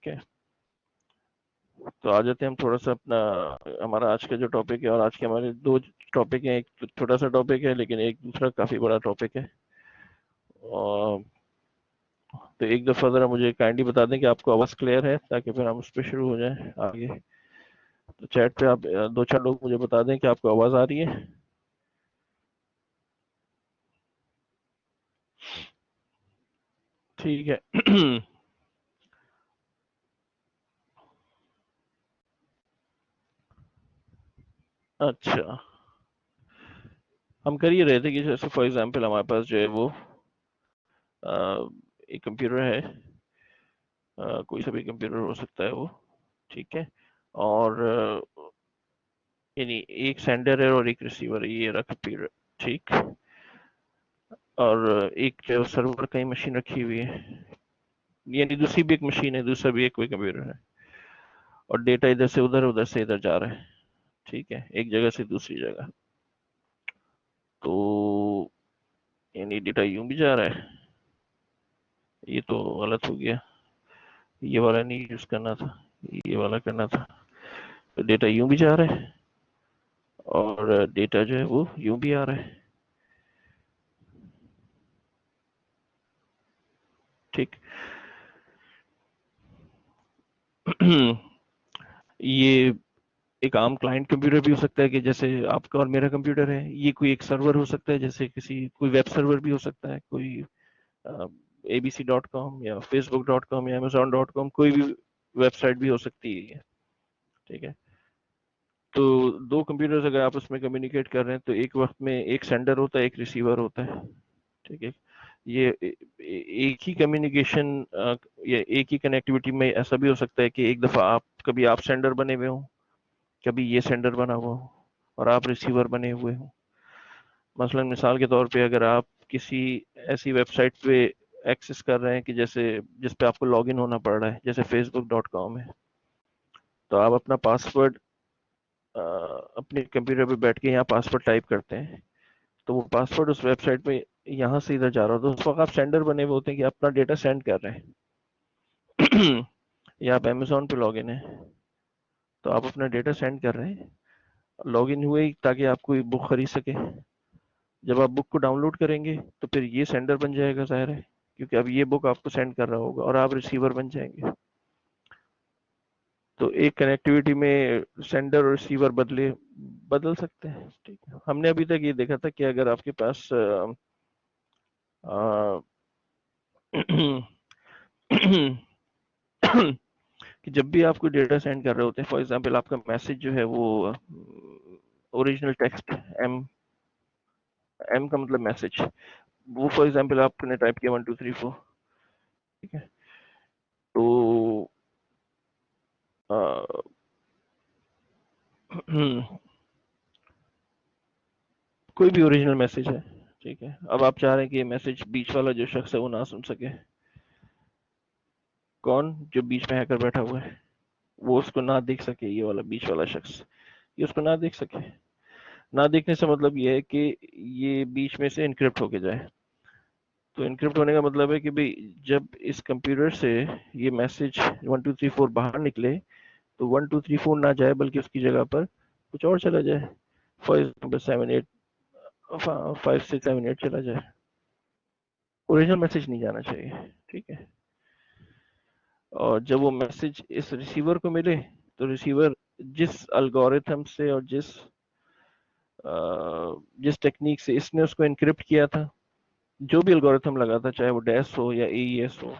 ٹھیک ہے، تو آ جاتے ہیں ہم تھوڑا سا اپنا ہمارا آج کا جو ٹاپک ہے، اور آج کے ہمارے دو ٹاپک ہیں، ایک چھوٹا سا ٹاپک ہے لیکن ایک دوسرا کافی بڑا ٹاپک ہے. تو ایک دفعہ ذرا مجھے کائنڈلی بتا دیں کہ آپ کو آواز کلیئر ہے، تاکہ پھر ہم اس پہ شروع ہو جائیں آگے. تو چیٹ پہ آپ دو چار لوگ مجھے بتا دیں کہ آپ کو آواز آ رہی ہے. ٹھیک ہے. اچھا، ہم کر ہی رہے تھے کہ جیسے فار ایگزامپل ہمارے پاس جو ہے وہ ایک کمپیوٹر ہے، کوئی سا بھی کمپیوٹر ہو سکتا ہے وہ، ٹھیک ہے، اور یعنی ایک سینڈر ہے اور ایک ریسیور ہے، یہ رکھ کمپیوٹر، ٹھیک، اور ایک جو سرور کہیں مشین رکھی ہوئی ہے، یعنی دوسری بھی ایک مشین ہے، دوسرا بھی ایک کوئی کمپیوٹر ہے، اور ڈیٹا ادھر سے ادھر، ادھر سے ادھر جا رہا ہے، ٹھیک ہے، ایک جگہ سے دوسری جگہ. تو یعنی ڈیٹا یوں بھی جا رہا ہے، یہ تو غلط ہو گیا، یہ والا نہیں یوز کرنا تھا، یہ والا کرنا تھا. تو ڈیٹا یوں بھی جا رہا ہے اور ڈیٹا جو ہے وہ یوں بھی آ رہا ہے، ٹھیک. یہ ایک عام کلائنٹ کمپیوٹر بھی ہو سکتا ہے کہ جیسے آپ کا اور میرا کمپیوٹر ہے، یہ کوئی ایک سرور ہو سکتا ہے، جیسے کوئی ویب سرور بھی ہو سکتا ہے، کوئی abc.com یا facebook.com یا amazon.com، کوئی بھی ویب سائٹ بھی ہو سکتی ہے، ٹھیک ہے. تو دو کمپیوٹرز اگر آپ اس میں کمیونیکیٹ کر رہے ہیں تو ایک وقت میں ایک سینڈر ہوتا ہے، ایک ریسیور ہوتا ہے، ٹھیک ہے. یہ ایک ہی کمیونیکیشن یا ایک ہی کنیکٹیوٹی میں ایسا بھی ہو سکتا ہے کہ ایک دفعہ کبھی آپ سینڈر بنے ہوئے ہوں، کبھی یہ سینڈر بنا ہوا ہو اور آپ ریسیور بنے ہوئے ہوں. مثلا مثال کے طور پہ اگر آپ کسی ایسی ویب سائٹ پہ ایکسس کر رہے ہیں کہ جس پہ آپ کو لاگ ان ہونا پڑ رہا ہے، جیسے facebook.com ہے، تو آپ اپنا پاسورڈ اپنے کمپیوٹر پہ بیٹھ کے یہاں پاسورڈ ٹائپ کرتے ہیں، تو وہ پاسورڈ اس ویب سائٹ پہ یہاں سے ادھر جا رہا ہوتا ہے، اس وقت آپ سینڈر بنے ہوئے ہوتے ہیں کہ آپ اپنا ڈیٹا سینڈ کر رہے ہیں. یا آپ امیزون پہ لاگ ان ہیں تو آپ اپنا ڈیٹا سینڈ کر رہے ہیں، لاگ ان ہوئے تاکہ آپ کوئی بک خرید سکے. جب آپ بک کو ڈاؤن لوڈ کریں گے تو پھر یہ سینڈر بن جائے گا، ظاہر ہے، کیونکہ اب یہ بک آپ کو سینڈ کر رہا ہوگا، اور آپ ریسیور بن جائیں گے. تو ایک کنیکٹیوٹی میں سینڈر اور ریسیور بدل سکتے ہیں، ٹھیک ہے. ہم نے ابھی تک یہ دیکھا تھا کہ اگر آپ کے پاس کہ جب بھی آپ کو ڈیٹا سینڈ کر رہے ہوتے ہیں، فار ایگزامپل آپ کا میسج جو ہے وہ اوریجنل ٹیکسٹ ایم کا مطلب میسج، وہ فار ایگزامپل آپ نے ٹائپ کیا 1 2 3 4، ٹھیک ہے. تو کوئی بھی اوریجنل میسج ہے، ٹھیک ہے. اب آپ چاہ رہے ہیں کہ یہ میسج بیچ والا جو شخص ہے وہ نہ سن سکے. کون؟ جو بیچ میں ہیکر بیٹھا ہوا ہے، وہ اس کو نہ دیکھ سکے، یہ والا بیچ والا شخص یہ اس کو نہ دیکھ سکے. نہ دیکھنے سے مطلب یہ ہے کہ یہ بیچ میں سے انکرپٹ ہو کے جائے. تو انکرپٹ ہونے کا مطلب ہے کہ بھئی جب اس کمپیوٹر سے یہ میسج 1 2 3 4 باہر نکلے تو 1 2 3 4 نہ جائے، بلکہ اس کی جگہ پر کچھ اور چلا جائے. فار ایگزامپل 7 8 5 6 7 8 چلا جائے. اوریجنل میسج نہیں جانا چاہیے، ٹھیک ہے. اور جب وہ میسج اس ریسیور کو ملے تو ریسیور جس الگوریتھم سے اور جس ٹیکنیک سے اس نے اس کو انکرپٹ کیا تھا، جو بھی الگوریتھم لگا تھا، چاہے وہ ڈیس ہو یا اے ای ایس ہو،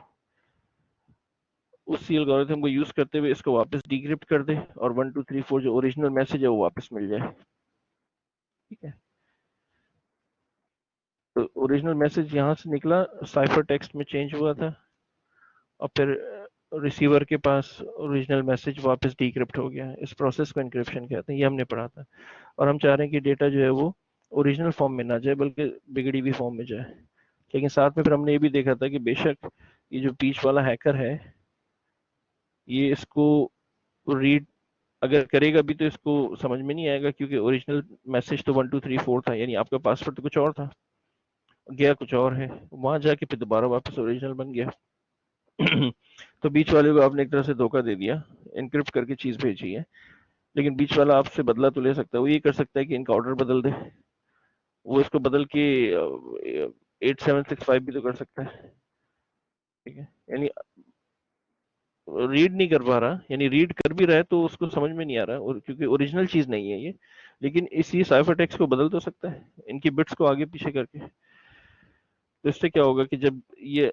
اسی الگوریتھم کو یوز کرتے ہوئے اس کو واپس ڈیکرپٹ کر دے، اور 1 2 3 4 جو اوریجنل میسج ہے وہ واپس مل جائے، ٹھیک ہے. تو اوریجنل میسج یہاں سے نکلا، سائفر ٹیکسٹ میں چینج ہوا تھا، اور پھر ریسیور کے پاس اوریجنل میسج واپس ڈیکرپٹ ہو گیا. اس پروسیس کو انکرپشن کہتے ہیں، یہ ہم نے پڑھا تھا. اور ہم چاہ رہے ہیں کہ ڈیٹا جو ہے وہ اوریجنل فارم میں نہ جائے، بلکہ بگڑی ہوئی فارم میں جائے. لیکن ساتھ میں پھر ہم نے یہ بھی دیکھا تھا کہ بے شک یہ جو بیچ والا ہیکر ہے، یہ اس کو ریڈ اگر کرے گا بھی تو اس کو سمجھ میں نہیں آئے گا، کیونکہ اوریجنل میسج تو 1 2 3 4 تھا، یعنی آپ کا پاسورڈ تو کچھ اور تھا، گیا کچھ اور ہے. وہاں جا کے پھر دوبارہ واپس اوریجنل بن گیا. تو بیچ والے کو آپ نے ایک طرح سے دھوکہ دے دیا، انکرپٹ کر کے چیز بھیجی ہے، لیکن بیچ والا آپ سے بدلہ تو لے سکتا ہے، وہ یہ کر سکتا ہے کہ ان کا آرڈر بدل دے، وہ اس کو بدل کے 8765 بھی تو کر سکتا ہے، ٹھیک ہے، یعنی ریڈ نہیں کر پا رہا، یعنی ریڈ کر بھی رہا ہے تو اس کو سمجھ میں نہیں آ رہا، اور کیونکہ اوریجنل چیز نہیں ہے یہ، لیکن اسی سائفر ٹیکسٹ کو بدل تو سکتا ہے ان کی بٹس کو آگے پیچھے کر کے. تو اس سے کیا ہوگا کہ جب یہ،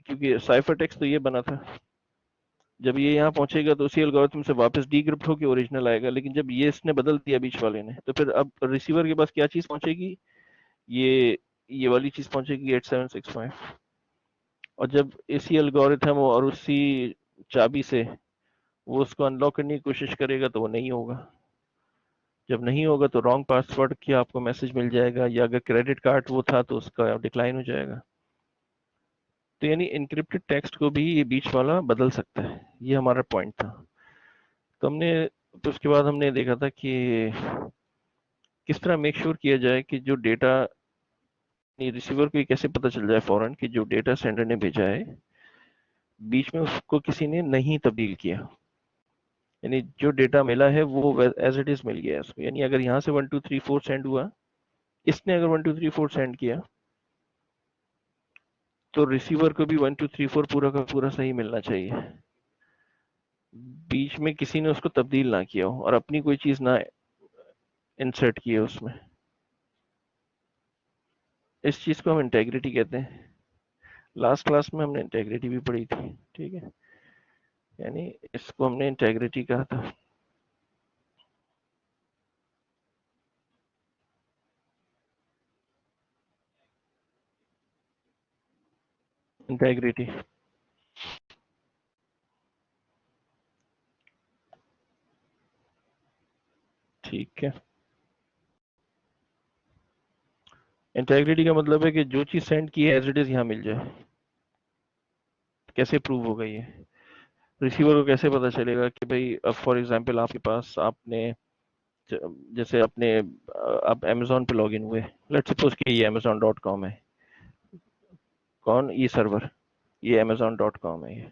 کیونکہ سائفر ٹیکسٹ تو یہ بنا تھا، جب یہ یہاں پہنچے گا تو اسی الگورتھم سے واپس ڈی کرپٹ ہو کے اوریجنل آئے گا، لیکن جب یہ اس نے بدل دیا بیچ والے نے، تو پھر اب ریسیور کے پاس کیا چیز پہنچے گی، یہ والی چیز پہنچے گی 8765، اور جب اسی الگورتھم اور اسی چابی سے وہ اس کو انلاک کرنے کی کوشش کرے گا تو وہ نہیں ہوگا، جب نہیں ہوگا تو رانگ پاسورڈ کی آپ کو میسج مل جائے گا، یا اگر کریڈٹ کارڈ وہ تھا تو اس کا ڈکلائن ہو جائے گا. تو یعنی انکرپٹڈ ٹیکسٹ کو بھی یہ بیچ والا بدل سکتا ہے، یہ ہمارا پوائنٹ تھا. تو ہم نے، تو اس کے بعد ہم نے دیکھا تھا کہ کس طرح میک شور کیا جائے کہ جو ڈیٹا ریسیور کو یہ کیسے پتہ چل جائے فوراً کہ جو ڈیٹا سینڈر نے بھیجا ہے بیچ میں اس کو کسی نے نہیں تبدیل کیا، یعنی جو ڈیٹا ملا ہے وہ ایز اٹ از مل گیا اس کو. یعنی اگر یہاں سے 1 2 3 4 سینڈ ہوا، اس نے اگر 1 2 3 4 سینڈ کیا تو ریسیور کو بھی 1 2 3 4 پورا کا پورا صحیح ملنا چاہیے، بیچ میں کسی نے اس کو تبدیل نہ کیا ہو اور اپنی کوئی چیز نہ انسرٹ کی ہے اس میں. اس چیز کو ہم انٹیگریٹی کہتے ہیں. لاسٹ کلاس میں ہم نے انٹیگریٹی بھی پڑھی تھی، ٹھیک ہے، یعنی اس کو ہم نے انٹیگریٹی کہا تھا. انٹیگریٹی ٹھیک ہے. انٹیگریٹی کا مطلب ہے کہ جو چیز سینڈ کی ہے ایز اٹ از یہاں مل جائے. کیسے پروو ہوگا یہ؟ ریسیور کو کیسے پتا چلے گا کہ بھائی اب فار ایگزامپل آپ کے پاس، آپ نے جیسے اپنے آپ امیزون پہ لاگ ان ہوئے، لیٹ سپوز کہ یہ amazon.com ہے، کون یہ سرور، یہ amazon.com ہے یہ،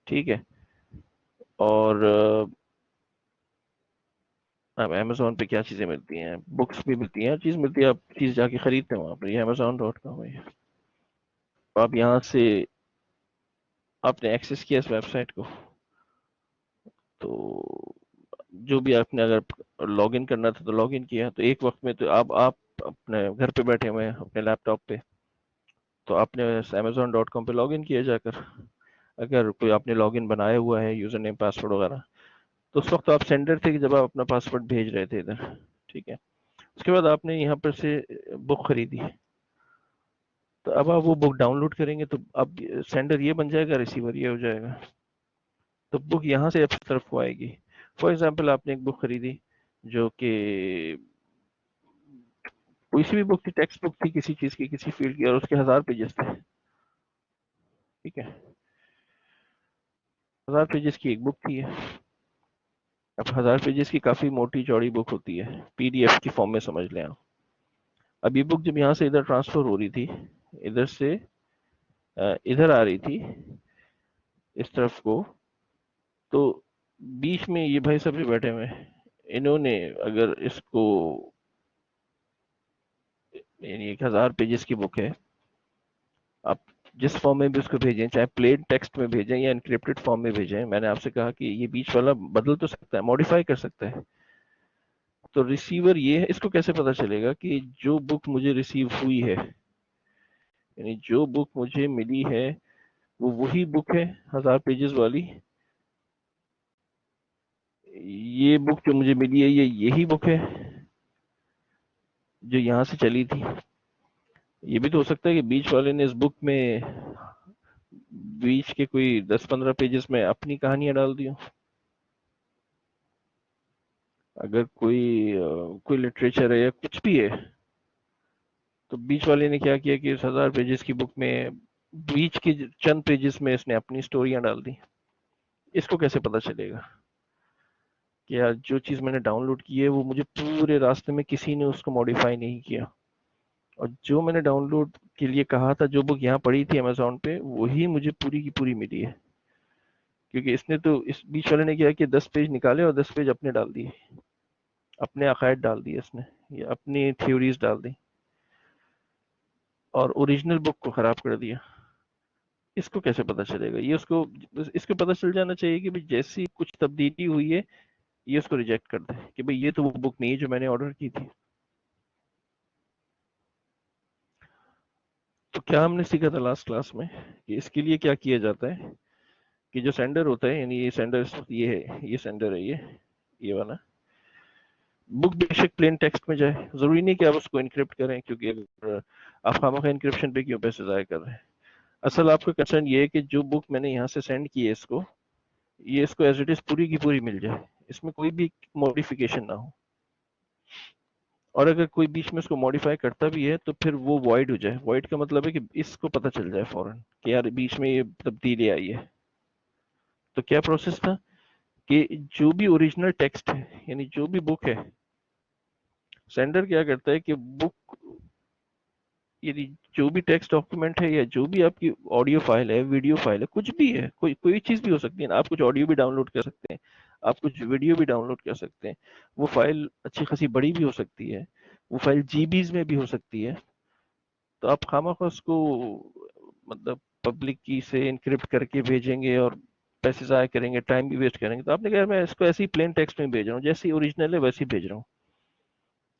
ٹھیک ہے، اور اب امیزون پہ کیا چیزیں ملتی ہیں، بکس بھی ملتی ہیں، ہر چیز ملتی ہے، آپ چیز جا کے خریدتے ہیں وہاں پہ، یہ amazon.com ہے یہ. آپ یہاں سے آپ نے ایکسس کیا اس ویب سائٹ کو، تو جو بھی آپ نے اگر لاگ ان کرنا تھا تو لاگ ان کیا، تو ایک وقت میں تو آپ اپنے گھر پہ بیٹھے ہوئے ہیں اپنے لیپ ٹاپ پہ، تو آپ نے amazon.com پہ لاگ ان کیا جا کر، اگر کوئی آپ نے لاگ ان بنایا ہوا ہے یوزر نیم پاسورڈ وغیرہ، تو اس وقت آپ سینڈر تھے کہ جب آپ اپنا پاسورڈ بھیج رہے تھے ادھر، ٹھیک ہے. اس کے بعد آپ نے یہاں پر سے بک خریدی، تو اب آپ وہ بک ڈاؤن لوڈ کریں گے تو اب سینڈر یہ بن جائے گا، ریسیور یہ ہو جائے گا. تو بک یہاں سے آپ طرف کو آئے گی. فار ایگزامپل آپ نے ایک بک خریدی جو کہ کوئی سی بھی بک تھی، ٹیکسٹ بک تھی کسی چیز کی، کسی فیلڈ کی، اور اس کے 1000 پیجز تھے، ٹھیک ہے، 1000 پیجز کی ایک بک تھی. اب 1000 پیجز کی کافی موٹی چوڑی بک ہوتی ہے، پی ڈی ایف کی فارم میں سمجھ لیں آپ. اب یہ بک جب یہاں سے ادھر ٹرانسفر ہو رہی تھی، ادھر سے ادھر آ رہی تھی اس طرف کو، تو بیچ میں یہ بھائی سب جو بیٹھے ہوئے ہیں، انہوں نے اگر اس کو، یعنی 1000 پیجز کی بک ہے، آپ جس فارم میں بھی اس کو بھیجیں، چاہے پلین ٹیکسٹ میں بھیجیں یا انکرپٹڈ فارم میں بھیجیں، میں نے آپ سے کہا کہ یہ بیچ والا بدل تو سکتا ہے، ماڈیفائی کر سکتا ہے. تو ریسیور یہ ہے، اس کو کیسے پتا چلے گا کہ جو بک مجھے ریسیو ہوئی ہے، یعنی جو بک مجھے ملی ہے وہ وہی بک ہے 1000 پیجز والی، یہ بک جو مجھے ملی ہے یہ یہی بک ہے جو یہاں سے چلی تھی. یہ بھی تو ہو سکتا ہے کہ بیچ والے نے اس بک میں بیچ کے کوئی 10 15 پیجز میں اپنی کہانیاں ڈال دی ہوں. اگر کوئی لٹریچر ہے یا کچھ بھی ہے، تو بیچ والے نے کیا کیا کہ اس 1000 پیجز کی بک میں بیچ کے چند پیجز میں اس نے اپنی سٹوریاں ڈال دی. اس کو کیسے پتا چلے گا کہ یار جو چیز میں نے ڈاؤن لوڈ کی ہے وہ مجھے پورے راستے میں کسی نے اس کو ماڈیفائی نہیں کیا، اور جو میں نے ڈاؤن لوڈ کے لیے کہا تھا، جو بک یہاں پڑی تھی امیزون پہ، وہی مجھے پوری کی پوری ملی ہے. کیونکہ اس نے تو اس بیچ والے نے کیا کہ 10 پیج نکالے اور 10 پیج اپنے ڈال دیے، اپنے عقائد ڈال دیے اس نے، یا اپنی تھیوریز ڈال دی اور اوریجنل بک کو خراب کر دیا. اس کو کیسے پتا چلے گا؟ یہ اس کو پتا چل جانا چاہیے کہ جیسی کچھ تبدیلی ہوئی ہے یہ اس کو ریجیکٹ کر دے کہ بھئی یہ تو وہ بک نہیں ہے جو میں نے آرڈر کی تھی. تو کیا ہم نے سیکھا تھا لاسٹ کلاس میں کہ اس کے لیے کیا کیا جاتا ہے کہ جو سینڈر ہوتا ہے، یعنی یہ سینڈر یہ ہے، یہ سینڈر ہے، یہ والا بک بے شک پلین ٹیکسٹ میں جائے، ضروری نہیں کہ آپ اس کو انکرپٹ کریں، کیونکہ اگر آپ خامخواہ انکرپشن پہ کیوں پیسے ضائع کر رہے ہیں. اصل آپ کا کنسرن یہ ہے کہ جو بک میں نے یہاں سے سینڈ کی ہے یہ اس کو ایز اٹ از پوری کی پوری مل جائے، اس میں کوئی بھی موڈیفیکیشن نہ ہو. اور اگر کوئی بیچ میں اس کو موڈیفائی کرتا بھی ہے تو پھر وہ وائڈ ہو جائے. وائڈ کا مطلب ہے کہ اس کو پتہ چل جائے فوراً کہ یار بیچ میں یہ تبدیلی آئی ہے. تو کیا پروسیس تھا کہ جو بھی اوریجنل ٹیکسٹ ہے، یعنی جو بھی بک ہے، سینڈر کیا کرتا ہے کہ بک، یعنی جو بھی ٹیکسٹ ڈاکیومنٹ ہے یا جو بھی آپ کی آڈیو فائل ہے، ویڈیو فائل ہے، کچھ بھی ہے، کوئی چیز بھی ہو سکتی ہے. آپ کچھ آڈیو بھی ڈاؤن لوڈ کر سکتے ہیں، آپ کچھ ویڈیو بھی ڈاؤن لوڈ کر سکتے ہیں. وہ فائل اچھی خاصی بڑی بھی ہو سکتی ہے، وہ فائل جی بیز میں بھی ہو سکتی ہے. تو آپ خامخواہ اس کو مطلب پبلک کی سے انکرپٹ کر کے بھیجیں گے اور پیسے ضائع کریں گے، ٹائم بھی ویسٹ کریں گے. تو آپ نے کہا میں اس کو ایسے ہی پلین ٹیکسٹ میں بھیج رہا ہوں، جیسی اوریجنل ہے ویسے ہی بھیج رہا ہوں.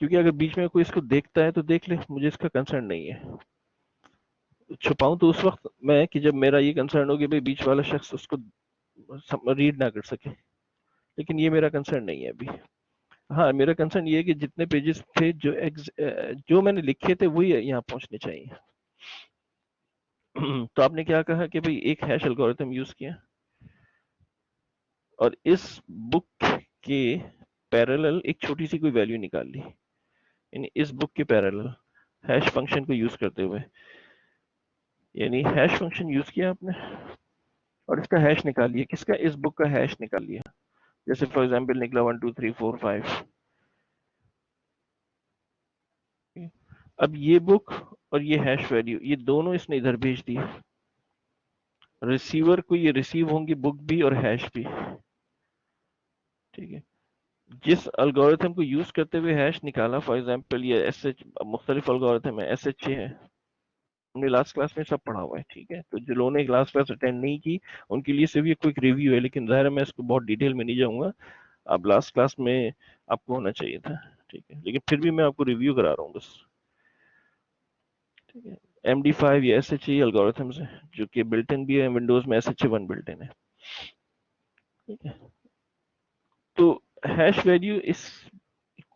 کیونکہ اگر بیچ میں کوئی اس کو دیکھتا ہے تو دیکھ لے، مجھے اس کا کنسرن نہیں ہے. چھپاؤں تو اس وقت میں کہ جب میرا یہ کنسرن ہو کہ بھئی بیچ والا شخص اس کو ریڈ نہ کر سکے، لیکن یہ میرا کنسرن نہیں ہے ابھی. ہاں، میرا کنسرن یہ ہے کہ جتنے پیجز تھے جو میں نے لکھے تھے وہی یہاں پہنچنے چاہیے. تو آپ نے کیا کہا کہ بھئی ایک ہیش الگورتھم یوز کیا اور اس بک کے پیرالل ایک چھوٹی سی کوئی ویلیو نکال لی، یعنی اس بک کے پیرالل ہیش فنکشن کو یوز کرتے ہوئے، یعنی ہیش فنکشن یوز کیا آپ نے اور اس کا ہیش نکال لیا. کس کا؟ اس بک کا ہیش نکال لیا. جیسے فار ایگزامپل نکلا 1 2 3 4 5. اب یہ بک اور یہ ہیش ویلیو، یہ دونوں اس نے ادھر بھیج دی. ریسیور کو یہ ریسیو ہوں گی بک بھی اور ہیش بھی. ٹھیک ہے، جس الگورتھم کو یوز کرتے ہوئے ہیش نکالا، فار ایگزامپل یہ ایس ایچ، مختلف الگورتھم ہے، ایس ایچ ہے، ہم نے لاسٹ کلاس میں سب پڑھا ہوا ہے. ٹھیک ہے، تو جو لوگوں نے لاسٹ کلاس اٹینڈ نہیں کی ان کے لیے صرف یہ کوئی ریویو ہے، لیکن ظاہر ہے میں اس کو بہت ڈیٹیل میں نہیں جاؤں گا. اب لاسٹ کلاس میں آپ کو ہونا چاہیے تھا. ٹھیک ہے، لیکن پھر بھی میں آپ کو ریویو کرا رہا ہوں بس. ٹھیک ہے، ایم ڈی 5 یا ایس ایچ الگورتھمز ہیں جو کہ بلٹ ان بھی ہے، ونڈوز میں ایس ایچ 1 بلٹ ان ہے. ٹھیک ہے، تو ہیش ویلیو اس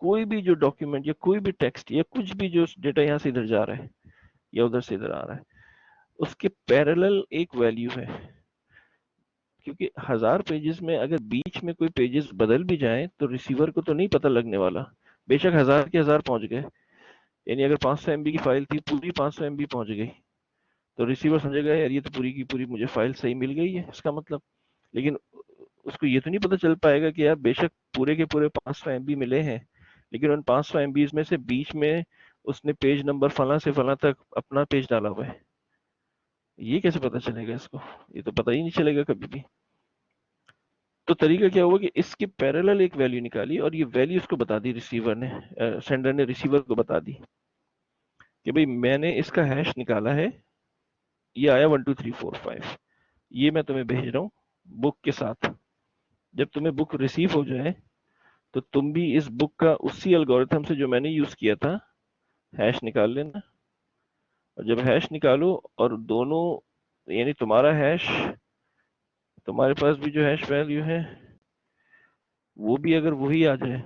کوئی بھی جو ڈاکیومنٹ یا کوئی بھی ٹیکسٹ یا کچھ بھی جو ڈیٹا یہاں سے ادھر جا رہا ہے یا ادھر سے ادھر آ رہا ہے، اس کے پیرالل ایک ویلیو ہے. کیونکہ 1000 پیجز میں اگر بیچ میں کوئی پیجز بدل بھی جائیں تو ریسیور کو تو نہیں پتہ لگنے والا. بے شک 1000 کے 1000 پہنچ گئے، یعنی اگر 500 MB کی فائل تھی، پوری 500 MB پہنچ گئی تو ریسیور سمجھے گا یار یہ تو پوری کی پوری مجھے فائل صحیح مل گئی ہے اس کا مطلب. لیکن اس کو یہ تو نہیں پتہ چل پائے گا کہ یار بے شک پورے کے پورے 500 MB ملے ہیں، لیکن ان 500 MBs میں سے بیچ میں اس نے پیج نمبر فلاں سے فلاں تک اپنا پیج ڈالا ہوا ہے. یہ کیسے پتہ چلے گا اس کو؟ یہ تو پتہ ہی نہیں چلے گا کبھی بھی. تو طریقہ کیا ہوا کہ اس کے پیرالل ایک ویلیو نکالی اور یہ ویلیو اس کو بتا دی، ریسیور نے، سینڈر نے ریسیور کو بتا دی کہ بھئی میں نے اس کا ہیش نکالا ہے، یہ آیا 1 2 3 4 5، یہ میں تمہیں بھیج رہا ہوں بک کے ساتھ. جب تمہیں بک ریسیو ہو جائے تو تم بھی اس بک کا اسی الگورتھم سے جو میں نے یوز کیا تھا ہیش نکال لینا. اور جب ہیش نکالو اور دونوں، یعنی تمہارا ہیش، تمہارے پاس بھی جو ہیش ویلیو ہے وہ بھی اگر وہی آ جائے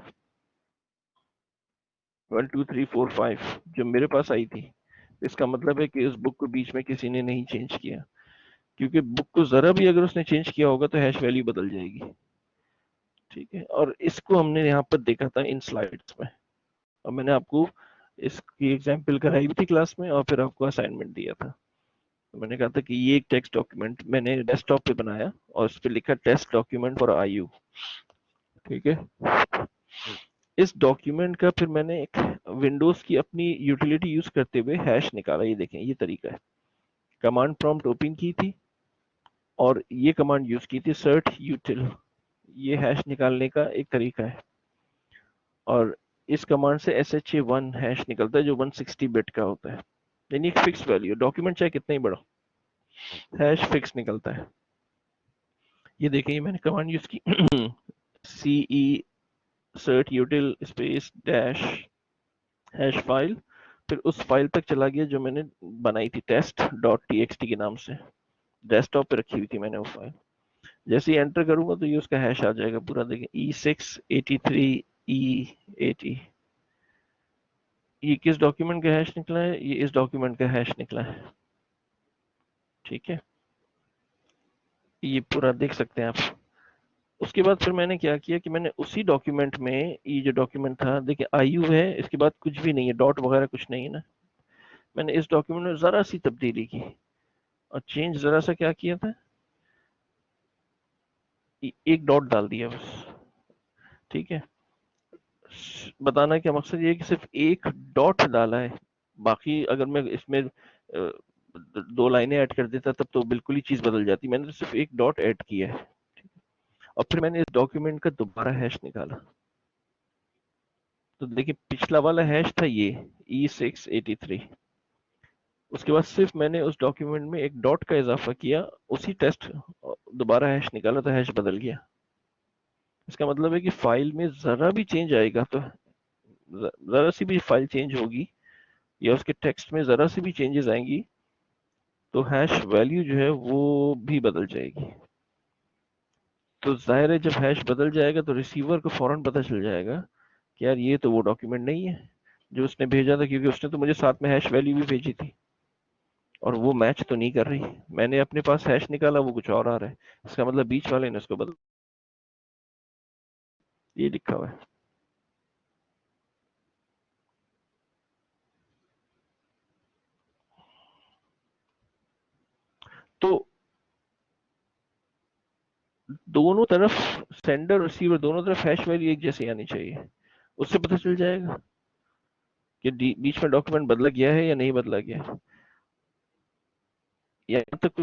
1 2 3 4 5 جو میرے پاس آئی تھی، اس کا مطلب ہے کہ اس بک کو بیچ میں کسی نے نہیں چینج کیا. کیونکہ بک کو ذرا بھی اگر اس نے چینج کیا ہوگا تو ہیش ویلیو بدل جائے گی. ٹھیک ہے، اور اس کو ہم نے یہاں پر دیکھا تھا ان سلائیڈز میں، اور میں نے آپ کو اس کی ایگزامپل کرائی بھی تھی کلاس میں اور پھر آپ کو اسائنمنٹ دیا تھا. میں نے کہا تھا کہ یہ ایک ٹیکسٹ ڈاکیومنٹ میں نے ڈیسک ٹاپ پہ بنایا اور اس پہ لکھا test document for I you. ٹھیک ہے، اس ڈاکیومنٹ کا پھر میں نے ایک ونڈوز کی اپنی یوٹیلیٹی یوز کرتے ہوئے ہیش نکالا. یہ دیکھیں، یہ طریقہ ہے. کمانڈ پرومپٹ اوپن کی تھی، اور یہ کمانڈ یوز کی تھی سرٹ یوٹل، یہ ہیش نکالنے کا ایک طریقہ ہے، اور اس کمانڈ سے ایس ایچ اے 1 ہیش نکلتا ہے جو 160 بٹ کا ہوتا ہے، یعنی ایک فکس ویلیو، ڈاکیومنٹ چاہے کتنا ہی بڑا، ہیش فکس نکلتا ہے۔ یہ دیکھیں یہ میں نے کمانڈ یوز کی سی ای سرٹ یوٹل اسپیس ڈیش ہیش فائل، پھر اس فائل تک چلا گیا جو میں نے بنائی تھی test dot T x T کے نام سے، ڈیسک ٹاپ پہ رکھی ہوئی تھی میں نے وہ فائل، جیسے ہی انٹر کروں گا تو یہ اس کا ہیش آ جائے گا پورا، دیکھیں E683E80، یہ کس ڈاکیومنٹ کا ہیش نکلا ہے؟ یہ اس ڈاکیومنٹ کا ہیش نکلا ہے، ٹھیک ہے، یہ پورا دیکھ سکتے ہیں آپ۔ اس کے بعد پھر میں نے کیا کیا کہ میں نے اسی ڈاکیومنٹ میں، یہ جو ڈاکیومنٹ تھا دیکھیں آئی یو ہے، اس کے بعد کچھ بھی نہیں ہے، ڈاٹ وغیرہ کچھ نہیں ہے نا، میں نے اس ڈاکیومنٹ میں ذرا سی تبدیلی کی اور چینج ذرا سا کیا کیا تھا، ایک ڈاٹ ڈال دیا بس، ٹھیک ہے، بتانا کیا مقصد یہ ہے کہ صرف ایک ڈاٹ ڈالا ہے، باقی اگر میں اس میں دو لائنیں ایڈ کر دیتا تب تو بالکل ہی چیز بدل جاتی، میں نے صرف ایک ڈاٹ ایڈ کیا ہے، اور پھر میں نے اس ڈاکیومنٹ کا دوبارہ ہیش نکالا، تو دیکھیں پچھلا والا ہیش تھا یہ E683، اس کے بعد صرف میں نے اس ڈاکیومنٹ میں ایک ڈاٹ کا اضافہ کیا، اسی ٹیسٹ دوبارہ ہیش نکالا تو ہیش بدل گیا، اس کا مطلب ہے کہ فائل میں ذرا بھی چینج آئے گا تو، ذرا سی بھی فائل چینج ہوگی یا اس کے ٹیکسٹ میں ذرا سی بھی چینجز آئیں گی تو ہیش ویلیو جو ہے وہ بھی بدل جائے گی، تو ظاہر ہے جب ہیش بدل جائے گا تو ریسیور کو فوراً پتہ چل جائے گا کہ یار یہ تو وہ ڈاکیومنٹ نہیں ہے جو اس نے بھیجا تھا، کیونکہ اس نے تو مجھے ساتھ میں ہیش ویلیو بھی بھیجی تھی اور وہ میچ تو نہیں کر رہی، میں نے اپنے پاس ہیش نکالا وہ کچھ اور آ رہا ہے، اس کا مطلب بیچ والے نے اس کو بدل، یہ لکھا ہوا ہے۔ تو دونوں طرف سینڈر ریسیور دونوں طرف ہیش ویلیو ایک جیسی آنی چاہیے، اس سے پتہ چل جائے گا کہ بیچ میں ڈاکیومنٹ بدلا گیا ہے یا نہیں بدلا گیا ہے، یا یہاں تک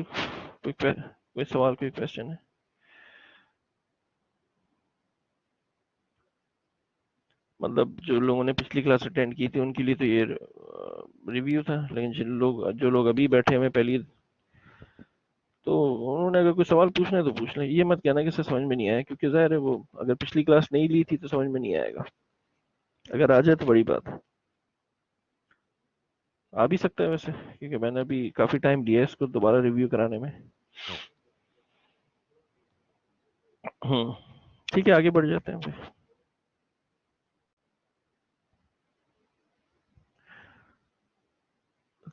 کوئی سوال کوئی کوشچن ہے؟ مطلب جو لوگوں نے پچھلی کلاس اٹینڈ کی تھی ان کے لیے تو یہ ریویو تھا، لیکن جو لوگ ابھی بیٹھے ہوئے پہلی، تو انہوں نے اگر کوئی سوال پوچھنا ہے تو پوچھ لیں، یہ مت کہنا کہ اسے سمجھ میں نہیں آیا، کیونکہ ظاہر ہے وہ اگر پچھلی کلاس نہیں لی تھی تو سمجھ میں نہیں آئے گا، اگر آ جائے تو بڑی بات ہے، آ بھی سکتا ہے ویسے، کیونکہ میں نے ابھی کافی ٹائم لیا ہے اس کو دوبارہ ریویو کرانے میں۔ ٹھیک ہے آگے بڑھ جاتے ہیں پھر۔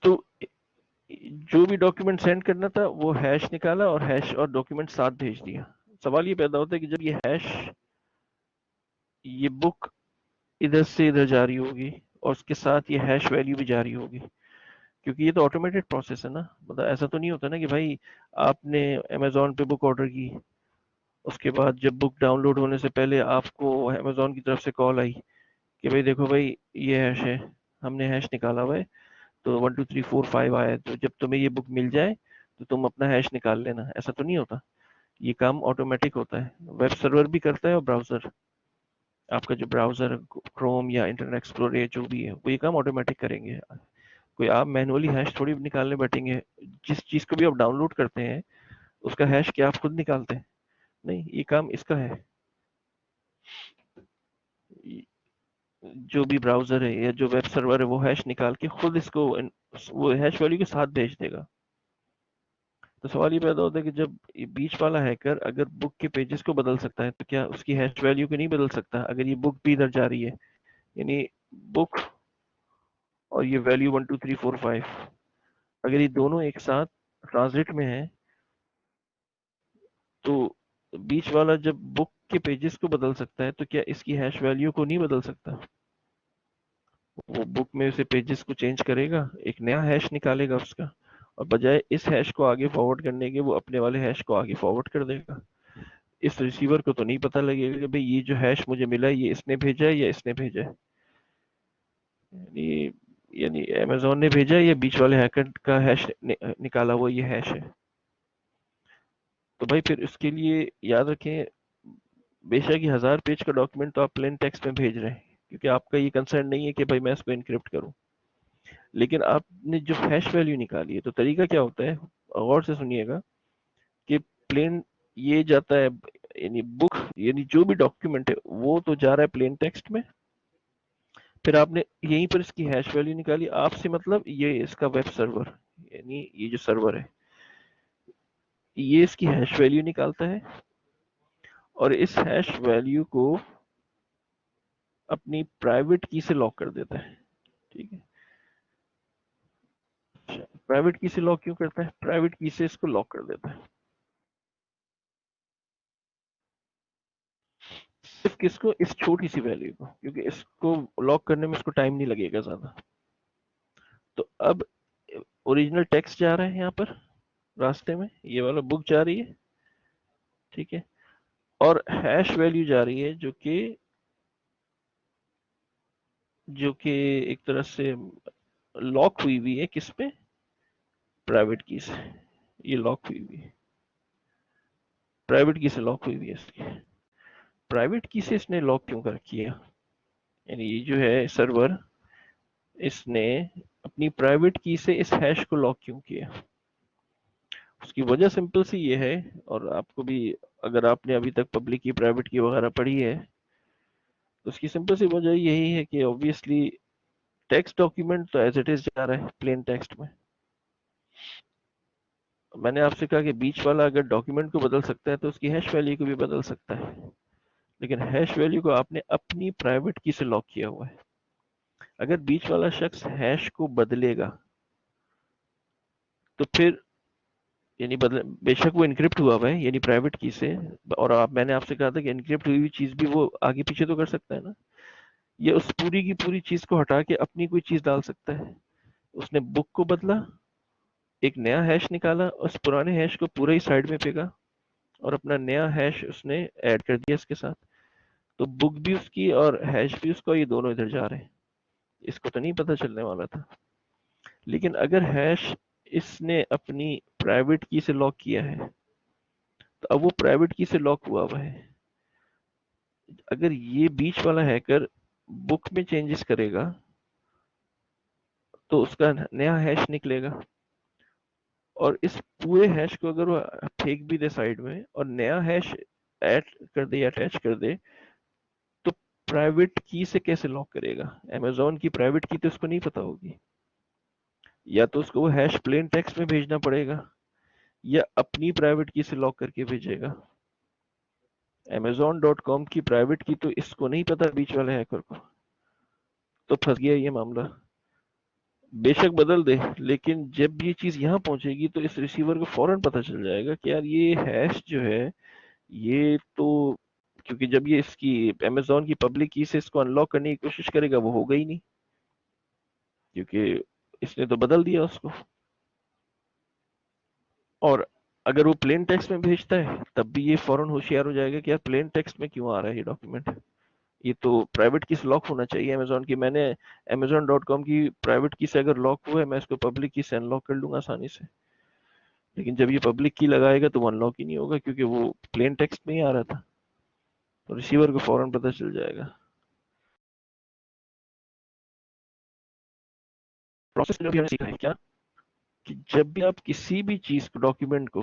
تو جو بھی ڈاکیومنٹ سینڈ کرنا تھا وہ ہیش نکالا اور ہیش اور ڈاکیومنٹ ساتھ بھیج دیا، سوال یہ پیدا ہوتا ہے کہ جب یہ ہیش، یہ بک ادھر سے ادھر جاری ہوگی اور اس کے ساتھ یہ ہیش ویلیو بھی جاری ہوگی، کیونکہ یہ تو آٹومیٹڈ پروسیس ہے نا، مطلب ایسا تو نہیں ہوتا نا کہ بھائی آپ نے امیزون پہ بک آرڈر کی، اس کے بعد جب بک ڈاؤن لوڈ ہونے سے پہلے آپ کو امیزون کی طرف سے کال آئی کہ بھائی دیکھو بھائی یہ ہیش ہے، ہم نے ہیش نکالا ہوا ہے، تو 1 2 3 4 5 آیا، تو جب تمہیں یہ بک مل جائے تو تم اپنا ہیش نکال لینا، ایسا تو نہیں ہوتا، یہ کام آٹومیٹک ہوتا ہے، ویب سرور بھی کرتا ہے اور براؤزر، آپ کا جو براؤزر کروم یا انٹرنیٹ ایکسپلورر یا جو بھی ہے وہ یہ کام آٹومیٹک کریں گے، کوئی آپ مینولی ہیش تھوڑی نکالنے بیٹھیں گے، جس چیز کو بھی آپ ڈاؤن لوڈ کرتے ہیں اس کا ہیش کیا آپ خود نکالتے ہیں؟ نہیں، یہ کام اس کا ہے، جو بھی براؤزر ہے یا جو ویب سرور ہے وہ ہیش نکال کے خود اس کو وہ ہیش ویلیو کے ساتھ بھیج دے گا، تو سوال یہ پیدا ہوتا ہے کہ جب یہ بیچ والا ہیکر اگر بک کے پیجز کو بدل سکتا ہے تو کیا اس کی ہیش ویلیو کو نہیں بدل سکتا، اگر یہ بک بھی ادھر جا رہی ہے، یعنی بک اور یہ ویلیو 1 2 3 4 5 اگر یہ دونوں ایک ساتھ ٹرانزٹ میں ہیں تو بیچ والا جب بک کے پیجز کو بدل سکتا ہے تو کیا اس کی ہیش ویلیو کو نہیں بدل سکتا، وہ بک میں اسے پیجز کو چینج کرے گا، ایک نیا ہیش نکالے گا اس کا، اور بجائے اس ہیش کو آگے فارورڈ کرنے کے وہ اپنے والے ہیش کو آگے فارورڈ کر دے گا، اس ریسیور کو تو نہیں پتہ لگے گا کہ بھئی یہ جو ہیش مجھے ملا ہے یہ اس نے بھیجا ہے یا اس نے بھیجا ہے، یعنی یعنی امیزون نے بھیجا ہے یا بیچ والے ہیکر کا ہیش نکالا ہوا یہ ہیش ہے، تو بھائی پھر اس کے لیے یاد رکھیں، بے شک یہ 1000 پیج کا ڈاکیومنٹ تو آپ پلین ٹیکسٹ میں بھیج رہے ہیں کیونکہ آپ کا یہ کنسرن نہیں ہے کہ بھائی میں اس کو انکرپٹ کروں، لیکن آپ نے جو ہیش ویلیو نکالی ہے تو طریقہ کیا ہوتا ہے، غور سے سنیے گا کہ پلین یہ جاتا ہے، یعنی بک یعنی جو بھی ڈاکیومنٹ ہے وہ تو جا رہا ہے پلین ٹیکسٹ میں، پھر آپ نے یہیں پر اس کی ہیش ویلیو نکالی، آپ سے مطلب یہ اس کا ویب سرور، یعنی یہ جو سرور ہے یہ اس کی ہیش ویلیو نکالتا ہے اور اس ہیش ویلیو کو اپنی پرائیویٹ کی سے لاک کر دیتا ہے، ٹھیک ہے؟ پرائیویٹ کی سے لاک کیوں کرتا ہے؟ پرائیویٹ کی سے اس کو لاک کر دیتا ہے، صرف کس کو؟ اس چھوٹی سی ویلیو کو، کیونکہ اس کو لاک کرنے میں اس کو ٹائم نہیں لگے گا زیادہ۔ تو اب اوریجنل ٹیکسٹ جا رہا ہے یہاں پر راستے میں، یہ والا بک جا رہی ہے، ٹھیک ہے، اور ہیش ویلیو جا رہی ہے جو کہ ایک طرح سے لاک ہوئی ہوئی ہے، کس پہ؟ پرائیویٹ کی سے، یہ لاک ہوئی ہوئی ہے، پرائیویٹ کی سے لاک ہوئی ہوئی ہے اس کی۔ پرائیویٹ کی سے اس نے لاک کیوں کر رکھی ہے؟ یعنی یہ جو ہے سرور، اس نے اپنی پرائیویٹ کی سے اس ہیش کو لاک کیوں کیا؟ اس کی وجہ سمپل سی یہ ہے، اور آپ کو بھی اگر آپ نے ابھی تک پبلک کی پرائیویٹ کی وغیرہ پڑھی ہے تو اس کی سمپل سی وجہ یہی ہے کہ obviously ٹیکسٹ ڈاکیومنٹ تو ایز اٹ از جا رہا ہے پلین ٹیکسٹ میں نے آپ سے کہا کہ بیچ والا اگر ڈاکیومنٹ کو بدل سکتا ہے تو اس کی ہیش ویلیو کو بھی بدل سکتا ہے، لیکن ہیش ویلیو کو آپ نے اپنی پرائیویٹ کی سے لاک کیا ہوا ہے۔ اگر بیچ والا شخص ہیش کو بدلے گا تو پھر یعنی بے شک وہ انکرپٹ ہوا ہوا ہے یعنی پرائیویٹ کی سے، اور میں نے آپ سے کہا تھا کہ انکرپٹ ہوئی ہوئی چیز بھی وہ آگے پیچھے تو کر سکتا ہے نا، یہ اس پوری کی پوری چیز کو ہٹا کے اپنی کوئی چیز ڈال سکتا ہے۔ اس نے بک کو بدلا، ایک نیا ہیش نکالا، اس پرانے ہیش کو پورا ہی سائڈ میں پھینکا اور اپنا نیا ہیش اس نے ایڈ کر دیا اس کے ساتھ، تو بک بھی اس کی اور ہیش بھی اس کا، یہ دونوں ادھر جا رہے ہیں، اس کو تو نہیں پتہ چلنے والا تھا۔ لیکن اگر ہیش اس نے اپنی پرائیویٹ کی سے لاک کیا ہے تو اب وہ پرائیویٹ کی سے لاک ہوا ہوا ہے، اگر یہ بیچ والا ہیکر بک میں چینجز کرے گا تو اس کا نیا ہیش نکلے گا، اور اس پورے ہیش کو اگر وہ پھینک بھی دے سائڈ میں اور نیا ہیش ایڈ کر دے یا اٹیچ کر دے تو پرائیویٹ کی سے کیسے لاک کرے گا؟ امیزون کی پرائیویٹ کی تو اس کو نہیں پتا ہوگی، یا تو اس کو وہ ہیش پلین ٹیکسٹ میں بھیجنا پڑے گا یا اپنی پرائیویٹ کی سے لاک کر کے بھیجے گا۔ Amazon.com کی پرائیویٹ کی تو اس کو نہیں پتا بیچ والے ہیکر کو، تو پھنس گیا یہ معاملہ۔ بے شک بدل دے، لیکن جب یہ چیز یہاں پہنچے گی تو اس ریسیور کو فوراً پتہ چل جائے گا کہ یار یہ ہیش جو ہے یہ تو، کیونکہ جب یہ اس کی امیزون کی پبلک کی سے اس کو انلاک کرنے کی کوشش کرے گا وہ ہوگا ہی نہیں، کیونکہ اس نے تو بدل دیا اس کو۔ اور اگر وہ پلین ٹیکسٹ میں بھیجتا ہے تب بھی یہ فوراً ہوشیار ہو جائے گا کہ یار پلین ٹیکسٹ میں کیوں آ رہا ہے یہ ڈاکیومنٹ، یہ تو پرائیویٹ کی سے لاک ہونا چاہیے امیزون کی، میں نے Amazon.com کی پرائیویٹ کی سے اگر لاک ہوا ہے میں اس کو پبلک کی سے ان لاک کر لوں گا آسانی سے، لیکن جب یہ پبلک کی لگائے گا تو وہ ان لاک ہی نہیں ہوگا کیونکہ وہ پلین ٹیکسٹ میں ہی آ رہا تھا، تو ریسیور کو فوراً پتہ چل جائے گا۔ پروسیس جو بھی ہم نے سیکھا ہے کیا، کہ جب بھی آپ کسی بھی چیز کو ڈاکیومنٹ کو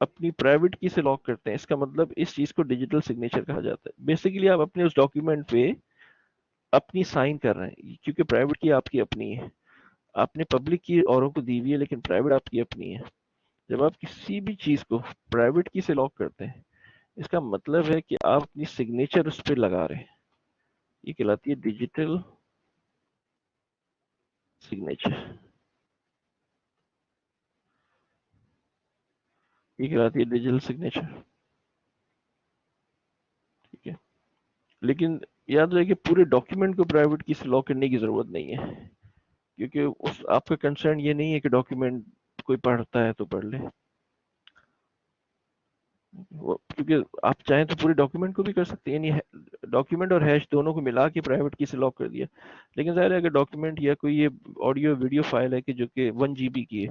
اپنی پرائیویٹ کی سے لاک کرتے ہیں اس کا مطلب اس چیز کو ڈیجیٹل سگنیچر کہا جاتا ہے۔ بیسیکلی آپ اپنے اس ڈاکیومنٹ پہ اپنی سائن کر رہے ہیں، کیونکہ پرائیویٹ کی آپ کی اپنی ہے، آپ نے پبلک کی اوروں کو دی ہوئی ہے لیکن پرائیویٹ آپ کی اپنی ہے۔ جب آپ کسی بھی چیز کو پرائیویٹ کی سے لاک کرتے ہیں اس کا مطلب ہے کہ آپ اپنی سگنیچر اس پہ لگا رہے ہیں، یہ کہلاتی ہے ڈیجیٹل سگنیچر، یہ کہلاتی ہے ڈیجیٹل سگنیچر، ٹھیک ہے؟ لیکن یاد رہے کہ پورے ڈاکیومنٹ کو پرائیویٹ کی سے لاک کرنے کی ضرورت نہیں ہے، کیونکہ آپ کا کنسرن یہ نہیں ہے کہ ڈاکیومنٹ کوئی پڑھتا ہے تو پڑھ لے، کیونکہ آپ چاہیں تو پورے ڈاکیومنٹ کو بھی کر سکتے ہیں، یعنی ڈاکیومنٹ اور ہیش دونوں کو ملا کے پرائیویٹ کی سے لاک کر دیا، لیکن ظاہر ہے اگر ڈاکیومنٹ یا کوئی یہ آڈیو ویڈیو فائل ہے کہ جو کہ 1 GB کی ہے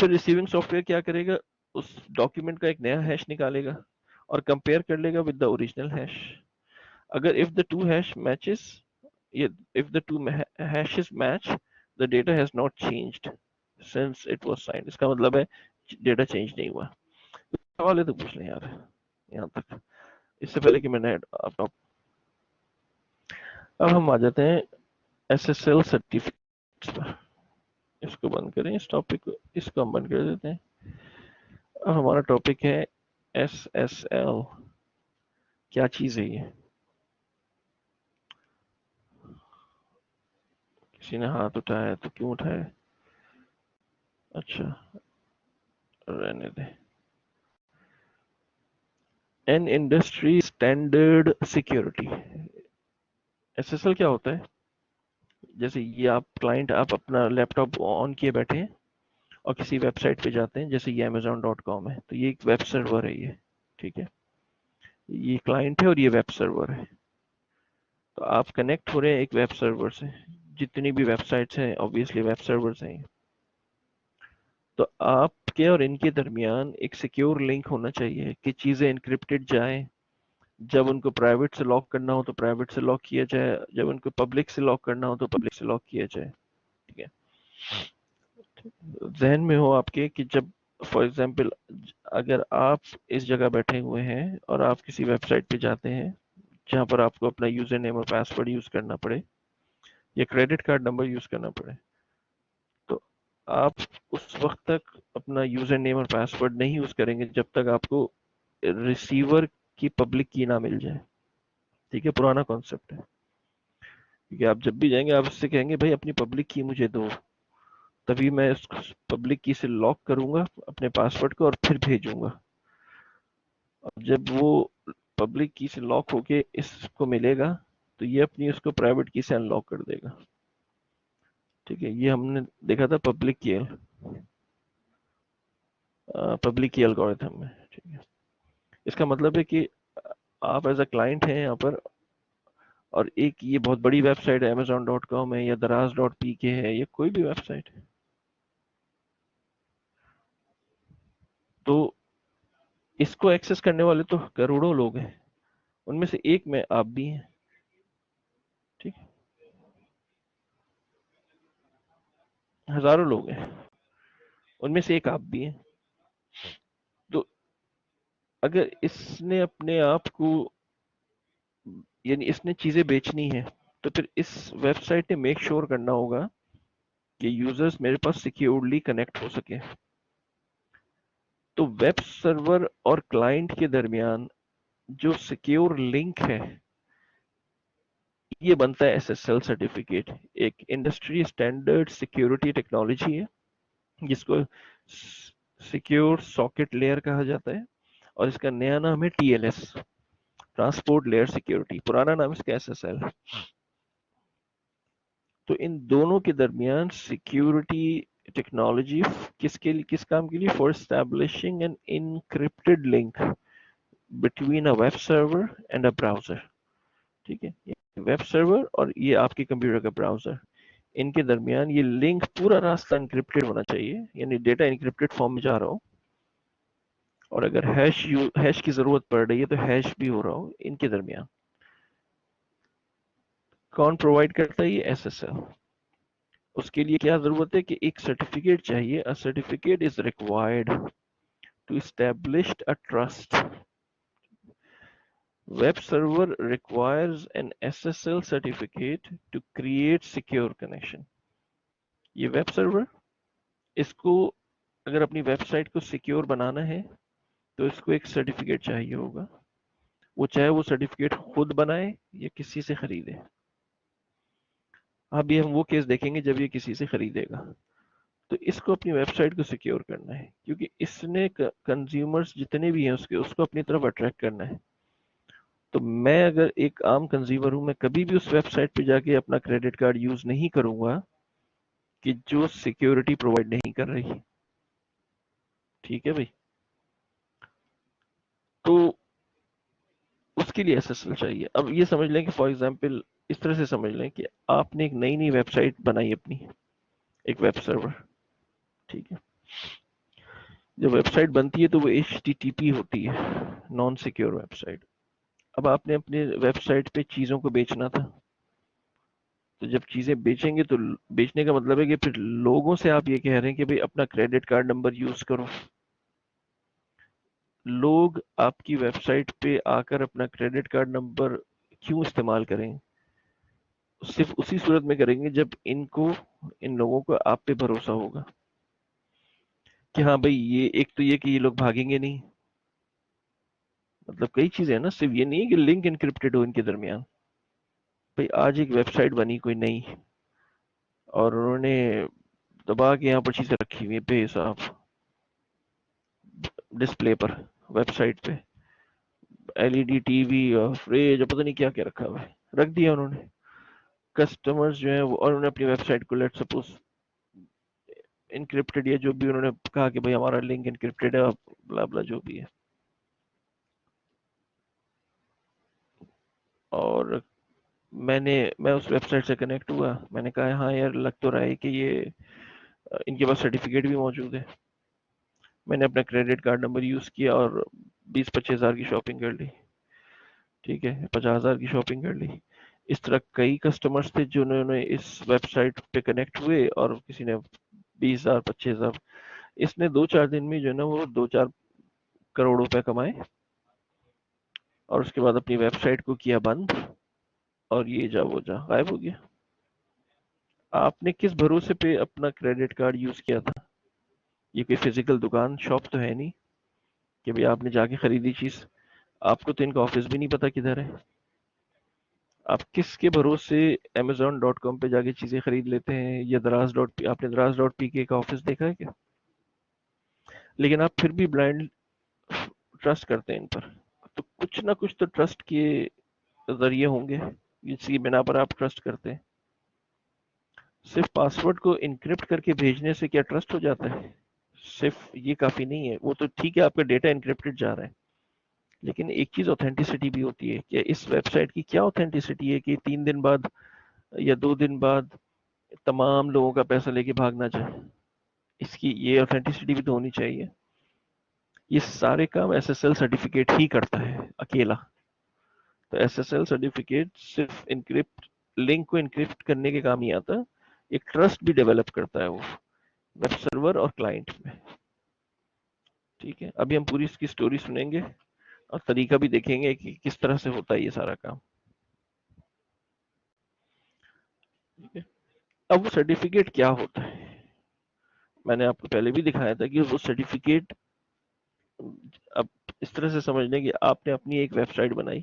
پھر ریسیونگ سافٹ ویئر کیا کرے گا, اس ڈاکیومنٹ کا ایک نیا ہیش نکالے گا اور کمپیئر کر لے گا ود دا اوریجنل ہیش. اگر if the two hash matches, if the two hashes match, the data has not changed since it was signed. اس کا مطلب ہے ڈیٹا چینج نہیں ہوا. سوال ہے تو پوچھ لیں یار یہاں تک, اس سے پہلے کہ میں نے اب ہم آ جاتے ہیں ایس ایس ایل سرٹیفکیٹس پر. اس کو بند کریں, اس ٹاپک کو, اس کو ہم بند کر دیتے ہیں. اب ہمارا ٹاپک ہے ایس ایس ایل. کیا چیز ہے یہ؟ کسی نے ہاتھ اٹھایا تو کیوں اٹھایا؟ اچھا رہنے دیں. An industry standard security. S S L کیا ہوتا ہے؟ جیسے یہ آپ کلائنٹ, آپ اپنا لیپ ٹاپ آن کیے بیٹھے ہیں اور کسی ویب سائٹ پہ جاتے ہیں, جیسے یہ Amazon.com ہے, تو یہ ایک ویب سرور ہے یہ, ٹھیک ہے, یہ کلائنٹ ہے اور یہ ویب سرور ہے. تو آپ کنیکٹ ہو رہے ہیں ایک ویب سرور سے, جتنی بھی ویب سائٹس ہیں obviously ویب سرورز ہیں. تو آپ کے اور ان کے درمیان ایک سیکیور لنک ہونا چاہیے کہ چیزیں انکرپٹڈ جائیں. جب ان کو پرائیویٹ سے لاک کرنا ہو تو پرائیویٹ سے لاک کیا جائے, جب ان کو پبلک سے لاک کرنا ہو تو پبلک سے لاک کیا جائے. ٹھیک ہے, ذہن میں ہو آپ کے کہ جب فار ایگزامپل اگر آپ اس جگہ بیٹھے ہوئے ہیں اور آپ کسی ویب سائٹ پہ جاتے ہیں جہاں پر آپ کو اپنا یوزر نیم اور پاسورڈ یوز کرنا پڑے یا کریڈٹ کارڈ نمبر یوز کرنا پڑے, تو آپ اس وقت تک اپنا یوزر نیم اور پاسورڈ نہیں یوز کریں گے جب تک آپ کو ریسیور کی پبلک کی نہ مل جائے. ٹھیک ہے, پرانا کانسیپٹ ہے, کیونکہ آپ جب بھی جائیں گے آپ اس سے کہیں گے بھائی اپنی پبلک کی مجھے دو, تبھی میں اس پبلک کی سے لاک کروں گا اپنے پاسورڈ کو اور پھر بھیجوں گا. اب جب وہ پبلک کی سے لاک ہو کے اس کو ملے گا تو یہ اپنی اس کو پرائیویٹ کی سے ان لاک کر دے گا. ٹھیک ہے, یہ ہم نے دیکھا تھا پبلک کی الگورتھم میں. ٹھیک ہے, اس کا مطلب ہے کہ آپ ایز اے کلائنٹ ہیں یہاں پر, اور ایک یہ بہت بڑی ویب سائٹ ہے Amazon.com ہے یا Daraz.pk ہے یا کوئی بھی ویب سائٹ ہے, تو اس کو ایکسس کرنے والے تو کروڑوں لوگ ہیں, ان میں سے ایک میں آپ بھی ہیں. ٹھیک ہے, ہزاروں لوگ ہیں, ان میں سے ایک آپ بھی ہیں. تو اگر اس نے اپنے آپ کو, یعنی اس نے چیزیں بیچنی ہے, تو پھر اس ویب سائٹ نے میک شور کرنا ہوگا کہ یوزرز میرے پاس سیکیورلی کنیکٹ ہو سکے. تو ویب سرور اور کلائنٹ کے درمیان جو سیکیور لنک ہے یہ بنتا ہے ایس ایس ایل سرٹیفکیٹ. ایک انڈسٹری اسٹینڈرڈ سیکیورٹی ٹیکنالوجی ہے جس کو سیکیور ساکٹ لیئر کہا جاتا ہے, اور اس کا نیا نام ہے TLS, ٹرانسپورٹ لیئر سیکیورٹی. پرانا نام اس کا SSL. تو ان دونوں کے درمیان سیکیورٹی ٹیکنالوجی کس کام کے لیے؟ For establishing an encrypted link between a web server and a browser. ٹھیک ہے, ویب سرور اور یہ آپ کے کمپیوٹر کا براؤزر, ان کے درمیان یہ لنک پورا راستہ انکرپٹڈ ہونا چاہیے, یعنی ڈیٹا انکرپٹڈ فارم میں جا رہا ہو, اور اگر ہیش کی ضرورت پڑ رہی ہے تو ہیش بھی ہو رہا ہو ان کے درمیان. کون پرووائڈ کرتا ہے یہ؟ S S L. اس کے لیے کیا ضرورت ہے کہ ایک سرٹیفکیٹ چاہیے. A certificate is required to establish a trust. Web server requires an SSL certificate to create secure connection. یہ ویب سرور, اس کو اگر اپنی ویب سائٹ کو سیکیور بنانا ہے تو اس کو ایک سرٹیفکیٹ چاہیے ہوگا, وہ چاہے وہ سرٹیفکیٹ خود بنائے یا کسی سے خریدے. اب یہ ہم وہ کیس دیکھیں گے جب یہ کسی سے خریدے گا. تو اس کو اپنی ویب سائٹ کو سیکیور کرنا ہے, کیونکہ اس نے کنزیومرز جتنے بھی ہیں اس کو اپنی طرف اٹریکٹ کرنا ہے. تو میں اگر ایک عام کنزیومر ہوں, میں کبھی بھی اس ویب سائٹ پہ جا کے اپنا کریڈٹ کارڈ یوز نہیں کروں گا کہ جو سیکیورٹی پرووائڈ نہیں کر رہی. ٹھیک ہے بھائی, تو اس کے لیے ایس ایس ایل چاہیے. اب یہ سمجھ لیں کہ فار ایگزامپل اس طرح سے سمجھ لیں کہ آپ نے ایک نئی ویب سائٹ بنائی اپنی, ایک ویب سرور. ٹھیک ہے, جب ویب سائٹ بنتی ہے تو وہ HTTP ہوتی ہے، نان سیکیور ویب سائٹ. اب آپ نے اپنے ویب سائٹ پہ چیزوں کو بیچنا تھا، تو جب چیزیں بیچیں گے تو بیچنے کا مطلب ہے کہ پھر لوگوں سے آپ یہ کہہ رہے ہیں کہ بھئی اپنا کریڈٹ کارڈ نمبر یوز کرو. لوگ آپ کی ویب سائٹ پہ آ کر اپنا کریڈٹ کارڈ نمبر کیوں استعمال کریں؟ صرف اسی صورت میں کریں گے جب ان لوگوں کو آپ پہ بھروسہ ہوگا کہ ہاں بھئی یہ ایک تو یہ کہ یہ لوگ بھاگیں گے نہیں. مطلب کئی چیزیں ہیں نا، صرف یہ نہیں ہے کہ لنک انکرپٹڈ ہو ان کے درمیان. بھئی آج ایک ویب سائٹ بنی کوئی نئی، اور انہوں نے دبا کے یہاں پر چیزیں رکھی ہوئی ہیں بے حساب ڈسپلے پر ویب سائٹ پہ، LED TV اور فریج اور پتہ نہیں کیا کیا رکھا ہوا ہے، رکھ دیا انہوں نے. کسٹمرز جو ہیں اور انہوں نے اپنی ویب سائٹ کو لیٹ سپوز انکرپٹڈ یا جو بھی انہوں نے کہا کہ بھئی ہمارا لنک انکرپٹڈ ہے، بلا بلا جو بھی ہے. اور میں اس ویب سائٹ سے کنیکٹ ہوا، میں نے کہا ہاں یار لگ تو رہا ہے کہ یہ ان کے پاس سرٹیفکیٹ بھی موجود ہے. میں نے اپنا کریڈٹ کارڈ نمبر یوز کیا اور 20-25 ہزار کی شاپنگ کر لی. ٹھیک ہے، 50 ہزار کی شاپنگ کر لی. اس طرح کئی کسٹمرز تھے جنہوں نے اس ویب سائٹ پہ کنیکٹ ہوئے اور کسی نے 20 ہزار 25 ہزار، اس نے 2-4 دن میں جو ہے نا وہ 2-4 کروڑ روپے کمائے، اور اس کے بعد اپنی ویب سائٹ کو کیا بند، اور یہ جا وہ جا غائب ہو گیا. آپ نے کس بھروسے پہ اپنا کریڈٹ کارڈ یوز کیا تھا؟ یہ کوئی فزیکل دکان شاپ تو ہے نہیں کہ بھئی آپ نے جا کے خریدی چیز. آپ کو تو ان کا آفس بھی نہیں پتا کدھر ہے. آپ کس کے بھروسے Amazon.com پہ جا کے چیزیں خرید لیتے ہیں، یا دراز. آپ نے دراز.pk کا آفس دیکھا ہے کیا؟ لیکن آپ پھر بھی بلائنڈ ٹرسٹ کرتے ہیں ان پر. تو کچھ نہ کچھ تو ٹرسٹ کے ذریعے ہوں گے جس کی بنا پر آپ ٹرسٹ کرتے ہیں. صرف پاسورڈ کو انکرپٹ کر کے بھیجنے سے کیا ٹرسٹ ہو جاتا ہے؟ صرف یہ کافی نہیں ہے. وہ تو ٹھیک ہے آپ کا ڈیٹا انکرپٹڈ جا رہا ہے، لیکن ایک چیز اوتھینٹسٹی بھی ہوتی ہے کہ اس ویب سائٹ کی کیا اوتھینٹسٹی ہے کہ 3 دن بعد یا 2 دن بعد تمام لوگوں کا پیسہ لے کے بھاگنا چاہے. اس کی یہ اوتھینٹسٹی بھی تو ہونی چاہیے. یہ سارے کام SSL سرٹیفکیٹ ہی کرتا ہے اکیلا. تو SSL سرٹیفکیٹ صرف لنک کو انکرپٹ کرنے کے کام ہی آتا ہے، ایک ٹرسٹ بھی ڈیولپ کرتا ہے وہ ویب سرور اور کلائنٹ میں. ٹھیک ہے، ابھی ہم پوری اس کی سٹوری سنیں گے اور طریقہ بھی دیکھیں گے کہ کس طرح سے ہوتا ہے یہ سارا کام. ٹھیک ہے، اب وہ سرٹیفکیٹ کیا ہوتا ہے؟ میں نے آپ کو پہلے بھی دکھایا تھا کہ وہ سرٹیفکیٹ اب اس طرح سے سمجھ لیں کہ آپ نے اپنی ایک ویب سائٹ بنائی،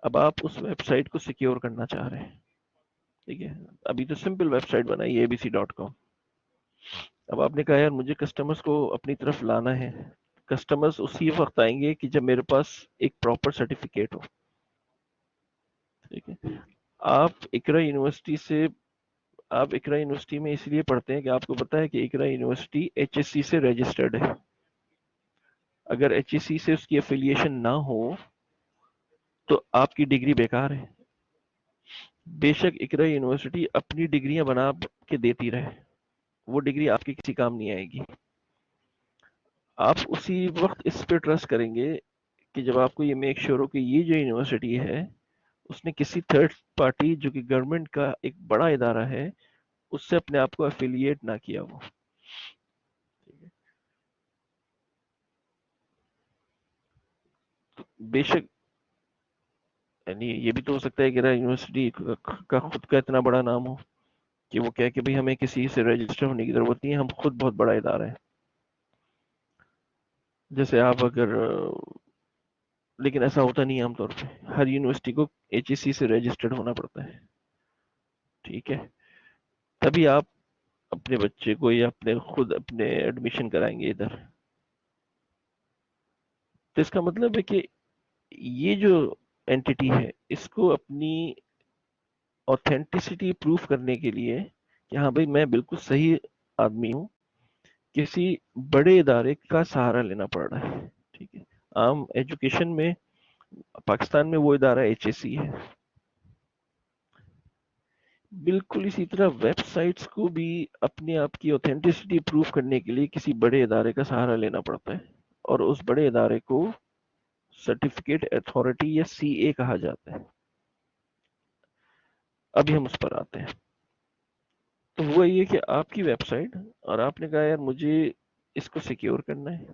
اب آپ اس ویب سائٹ کو سیکیور کرنا چاہ رہے ہیں. ٹھیک ہے، ابھی تو سمپل ویب سائٹ بنائی abc.com. اب آپ نے کہا یار مجھے کسٹمرز کو اپنی طرف لانا ہے. کسٹمرز اسی وقت آئیں گے کہ جب میرے پاس ایک پراپر سرٹیفکیٹ ہو. ٹھیک ہے، آپ اقرا یونیورسٹی سے آپ اقرا یونیورسٹی میں اس لیے پڑھتے ہیں کہ آپ کو پتا ہے کہ اقرا یونیورسٹی HSC سے رجسٹرڈ ہے. اگر HSC سے اس کی افیلیشن نہ ہو تو آپ کی ڈگری بیکار ہے. بے شک اقرا یونیورسٹی اپنی ڈگریاں بنا کے دیتی رہے، وہ ڈگری آپ کی کسی کام نہیں آئے گی. آپ اسی وقت اس پہ ٹرسٹ کریں گے کہ جب آپ کو یہ میک شور ہو کہ یہ جو یونیورسٹی ہے اس نے کسی تھرڈ پارٹی جو کہ گورنمنٹ کا ایک بڑا ادارہ ہے اس سے اپنے آپ کو افیلیٹ نہ کیا ہو. بے شک یعنی یہ بھی تو ہو سکتا ہے کہ یونیورسٹی کا خود کا اتنا بڑا نام ہو کہ وہ کہہ کہ بھئی ہمیں کسی سے رجسٹر ہونے کی ضرورت نہیں ہے، ہم خود بہت بڑا ادارہ ہے. جیسے آپ اگر لیکن ایسا ہوتا نہیں ہے عام طور پہ. ہر یونیورسٹی کو HSC سے رجسٹرڈ ہونا پڑتا ہے. ٹھیک ہے، تبھی آپ اپنے بچے کو یا خود اپنے ایڈمیشن کرائیں گے ادھر. تو اس کا مطلب ہے کہ یہ جو اینٹی ہے اس کو اپنی اوتھینٹسٹی پروف کرنے کے لیے کہ ہاں بھائی میں بالکل صحیح آدمی ہوں، کسی بڑے ادارے کا سہارا لینا پڑ رہا ہے. ٹھیک ہے، عام ایجوکیشن میں پاکستان میں وہ ادارہ HSC ہے. بالکل اسی طرح ویب سائٹس کو بھی اپنے آپ کی اوتھینٹسٹی پروف کرنے کے لیے کسی بڑے ادارے کا سہارا لینا پڑتا ہے، اور اس بڑے ادارے کو سرٹیفکیٹ اتھارٹی یا سی اے کہا جاتا ہے. ابھی ہم اس پر آتے ہیں. تو ہوا یہ کہ آپ کی ویب سائٹ، اور آپ نے کہا یار مجھے اس کو سیکیور کرنا ہے،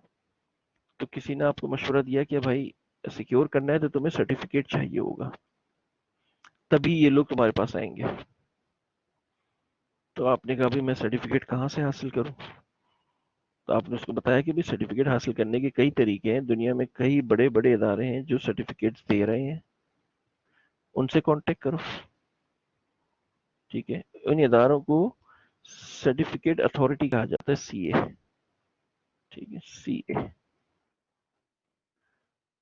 تو کسی نے آپ کو مشورہ دیا کہ بھائی سیکیور کرنا ہے تو تمہیں سرٹیفکیٹ چاہیے ہوگا، تبھی یہ لوگ تمہارے پاس آئیں گے. تو آپ نے کہا بھائی میں سرٹیفکیٹ کہاں سے حاصل کروں؟ تو آپ نے اس کو بتایا کہ بھی سرٹیفکیٹ حاصل کرنے کے کئی طریقے ہیں، دنیا میں کئی بڑے بڑے ادارے ہیں جو سرٹیفکیٹس دے رہے ہیں، ان سے کانٹیکٹ کرو. ٹھیک ہے، ان اداروں کو سرٹیفکیٹ اتھارٹی کہا جاتا ہے، سی اے. ٹھیک ہے، سی اے.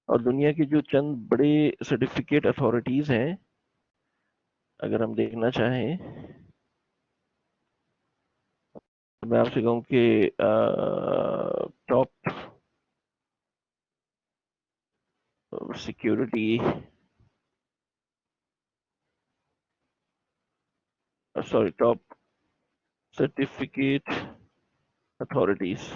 اور دنیا کے جو چند بڑے سرٹیفکیٹ اتھارٹیز ہیں، اگر ہم دیکھنا چاہیں تو میں آپ سے کہوں کہ top security, sorry top certificate authorities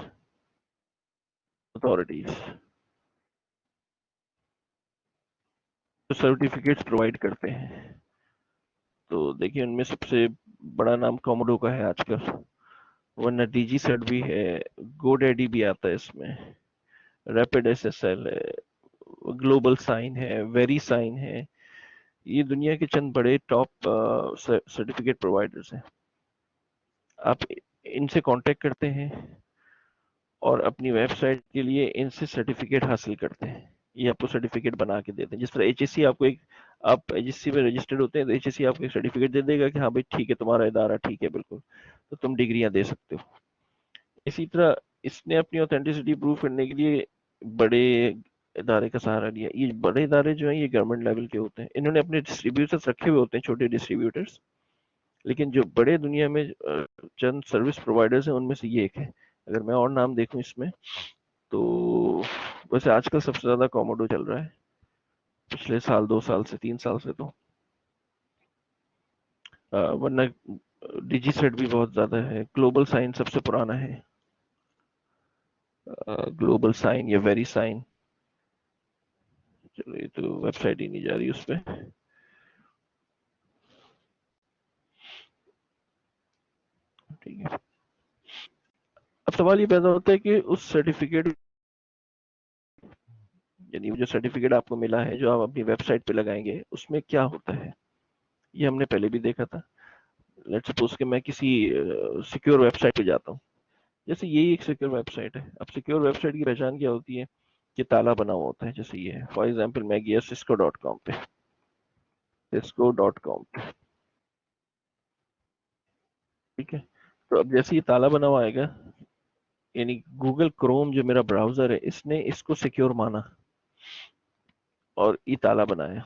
جو سرٹیفکیٹس پرووائڈ کرتے ہیں. تو دیکھیں ان میں سب سے بڑا نام کوموڈو کا ہے آج کل، ورنہ ڈی جی سیٹ بھی ہے، گو ڈیڈی بھی آتا ہے اس میں، ریپڈ ایس ایس ایل ہے، گلوبل سائن ہے، ویری سائن ہے. یہ دنیا کے چند بڑے ٹاپ سرٹیفکیٹ پرووائڈرز ہیں. آپ ان سے کانٹیکٹ کرتے ہیں اور اپنی ویب سائٹ کے لیے ان سے سرٹیفکیٹ حاصل کرتے ہیں، یہ آپ کو سرٹیفکیٹ بنا کے دیتے ہیں. جس طرح ایچ ایس سی آپ کو ایک، آپ ایچ ایس سی میں رجسٹرڈ ہوتے ہیں تو ایچ ایس سی آپ کو ایک سرٹیفکیٹ دے دے گا کہ ہاں بھائی ٹھیک ہے تمہارا ادارہ ٹھیک ہے بالکل، تو تم ڈگریاں دے سکتے ہو. اسی طرح اس نے اپنی اوتھینٹسٹی پروف کرنے کے لیے بڑے ادارے کا سہارا لیا. یہ بڑے ادارے جو ہیں یہ گورنمنٹ لیول کے ہوتے ہیں، انہوں نے اپنے ڈسٹریبیوٹرز رکھے ہوئے ہوتے ہیں، چھوٹے ڈسٹریبیوٹرز. لیکن جو بڑے دنیا میں چند سروس پرووائڈرز ہیں ان میں سے یہ ایک ہے. اگر میں اور نام دیکھوں اس میں تو ویسے آج کل سب سے زیادہ کوموڈو چل رہا ہے، پچھلے سال 2 سال سے 3 سال سے تو ورنہ ڈیجی سیٹ بھی بہت زیادہ ہے. گلوبل سائن سب سے پرانا ہے، گلوبل سائن یا ویری سائن. چلو یہ تو ویب سائٹ ہی نہیں جا رہی اس پہ. ٹھیک ہے، اب سوال یہ پیدا ہوتا ہے کہ اس سرٹیفکیٹ، یعنی جو سرٹیفکیٹ آپ کو ملا ہے جو آپ اپنی ویب سائٹ پہ لگائیں گے اس میں کیا ہوتا ہے. یہ ہم نے پہلے بھی دیکھا تھا. لیٹ سپوز کہ میں کسی سیکیور ویب سائٹ پہ جاتا ہوں، جیسے یہی ایک سیکیور ویب سائٹ ہے. اب سیکیور ویب سائٹ کی پہچان کیا ہوتی ہے کہ تالا بنا ہوا ہوتا ہے. جیسے یہ ہے فار ایگزامپل میں گیا cisco.com پہ، cisco.com پہ. ٹھیک ہے، تو اب جیسے یہ تالا بنا ہوا آئے گا، یعنی گوگل کروم جو میرا براؤزر ہے اس نے اس کو سیکیور مانا اور یہ تالا بنایا.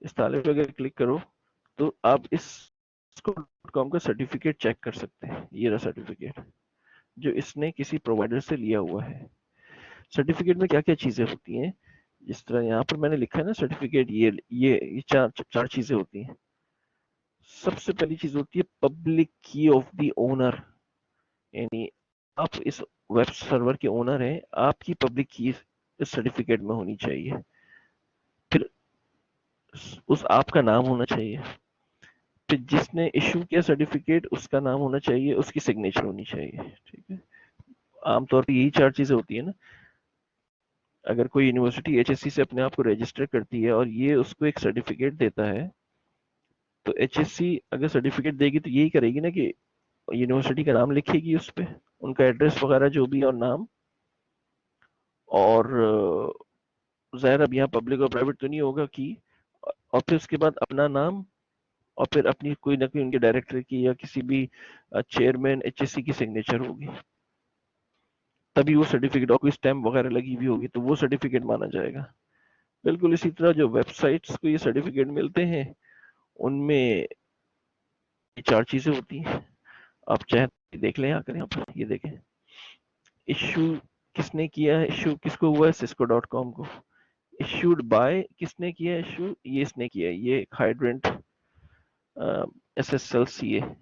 اس تالے پہ اگر کلک کرو تو آپ اس cisco.com کا سرٹیفکیٹ چیک کر سکتے ہیں. یہ رہا سرٹیفکیٹ جو اس نے کسی پرووائڈر سے لیا ہوا ہے. سرٹیفکیٹ میں کیا کیا چیزیں ہوتی ہیں، جس طرح یہاں پر میں نے لکھا ہے نا سرٹیفکیٹ، یہ چار چیزیں ہوتی ہیں. سب سے پہلی چیز ہوتی ہے پبلک کی آف دی اونر، یعنی آپ اس ویب سرور کے اونر ہیں، آپ کی پبلک کی اس سرٹیفکیٹ میں ہونی چاہیے. پھر اس آپ کا نام ہونا چاہیے. پھر جس نے ایشو کیا سرٹیفکیٹ اس کا نام ہونا چاہیے، اس کی سگنیچر ہونی چاہیے. ٹھیک ہے، عام طور پہ یہی چار چیزیں ہوتی ہیں نا. اگر کوئی یونیورسٹی ایچ ایس سی سے اپنے آپ کو رجسٹر کرتی ہے اور یہ اس کو ایک سرٹیفکیٹ دیتا ہے، تو ایچ ایس سی اگر سرٹیفکیٹ دے گی تو یہی کرے گی نا کہ یونیورسٹی کا نام لکھے گی اس پہ، ان کا ایڈریس وغیرہ جو بھی اور نام، اور ظاہر اب یہاں پبلک اور پرائیویٹ تو نہیں ہوگا کی، اور پھر اس کے بعد اپنا نام، اور پھر اپنی کوئی نہ کوئی ان کے ڈائریکٹر کی یا کسی بھی چیئرمین ایچ ایس سی کی سگنیچر ہوگی، تبھی وہ سرٹیفکیٹ، اور کوئی اسٹیمپ وغیرہ لگی ہوئی ہوگی تو وہ سرٹیفکیٹ مانا جائے گا. بالکل اسی طرح جو ویب سائٹس کو یہ سرٹیفکیٹ ملتے ہیں ان میں یہ چار چیزیں ہوتی ہیں. آپ چاہیں دیکھ لیں آ کر یہاں پر، یہ دیکھیں ایشو کس نے کیا ہے، ایشو کس کو ہوا ہے، cisco.com کو. ایشوڈ بائی کس نے کیا ہے ایشو، یہ اس نے کیا ہے، یہ ہائیڈرنٹ SSLCA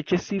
HSC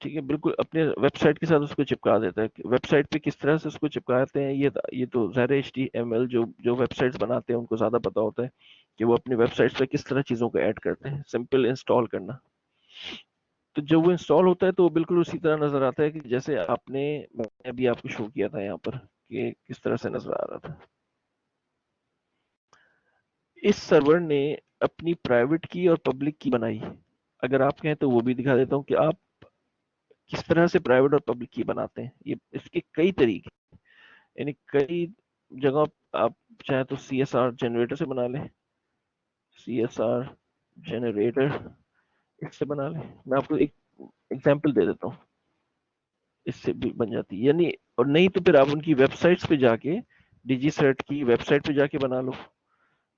ٹھیک ہے، بالکل اپنے ویب سائٹ کے ساتھ اس کو چپکا دیتا ہے. ویب سائٹ پہ کس طرح سے اس کو چپکاتے ہیں یہ تو ظاہر ایچ ٹی ایم ایل جو ویب سائٹس بناتے ہیں ان کو زیادہ پتا ہوتا ہے کہ وہ اپنی ویب سائٹس پہ کس طرح چیزوں کو ایڈ کرتے ہیں. سمپل انسٹال کرنا. تو جب وہ انسٹال ہوتا ہے تو وہ بالکل اسی طرح نظر آتا ہے کہ جیسے میں نے ابھی آپ کو شو کیا تھا یہاں پر کہ کس طرح سے نظر آ رہا تھا. اس سرور نے اپنی پرائیویٹ کی اور پبلک کی بنائی. اگر آپ کہیں تو وہ بھی دکھا دیتا ہوں کہ آپ کس طرح سے پرائیویٹ اور پبلک کی بناتے ہیں. یہ اس کے کئی طریقے، یعنی کئی جگہ آپ چاہیں تو سی ایس آر جنریٹر سے بنا لیں. سی ایس آر جنریٹر اس سے بنا لیں. میں آپ کو ایک ایگزامپل دے دیتا ہوں، اس سے بھی بن جاتی ہے. یعنی اور نہیں تو پھر آپ ان کی ویب سائٹس پہ جا کے ڈیجی سیٹ کی ویب سائٹ پہ جا کے بنا لو،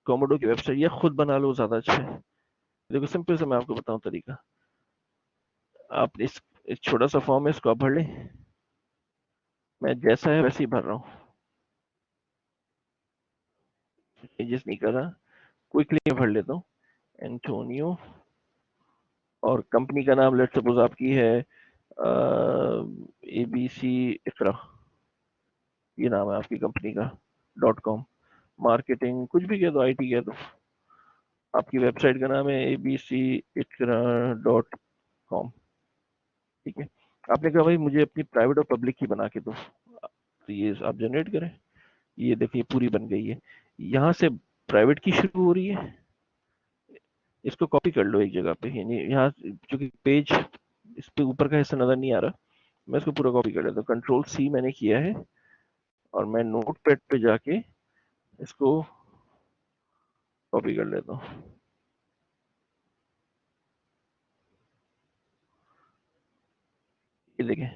کوموڈو کی ویب سائٹ، یا خود بنا لو، زیادہ اچھا ہے. دیکھو سمپل سے میں آپ کو بتاؤں طریقہ. آپ اس چھوٹا سا فارم ہے، اس کو آپ بھر لیں. میں جیسا ہے ویسے ہی بھر رہا ہوں، چینجز نہیں کر رہا. کوئکلی بھر لیتا ہوں. اینٹونیو، اور کمپنی کا نام لیٹ سپوز آپ کی ہے اے بی سی اقرا، یہ نام ہے آپ کی کمپنی کا. .com. مارکیٹنگ کچھ بھی کہہ دو، آئی ٹی کہہ دو. آپ کی ویب سائٹ کا نام ہے abc.com. ٹھیک ہے. آپ نے کہا بھائی مجھے اپنی پرائیویٹ اور پبلک کی بنا کے دو، تو یہ آپ جنریٹ کریں. یہ دیکھیں پوری بن گئی ہے. یہاں سے پرائیویٹ کی شروع ہو رہی ہے. اس کو کاپی کر لو ایک جگہ پہ، یعنی یہاں چونکہ پیج اس پہ اوپر کا حصہ نظر نہیں آ رہا، میں اس کو پورا کاپی کر لیتا ہوں. کنٹرول سی میں نے کیا ہے، اور میں نوٹ پیڈ پہ جا کے اس کو کاپی کر لیتا ہوں. یہ دیکھیں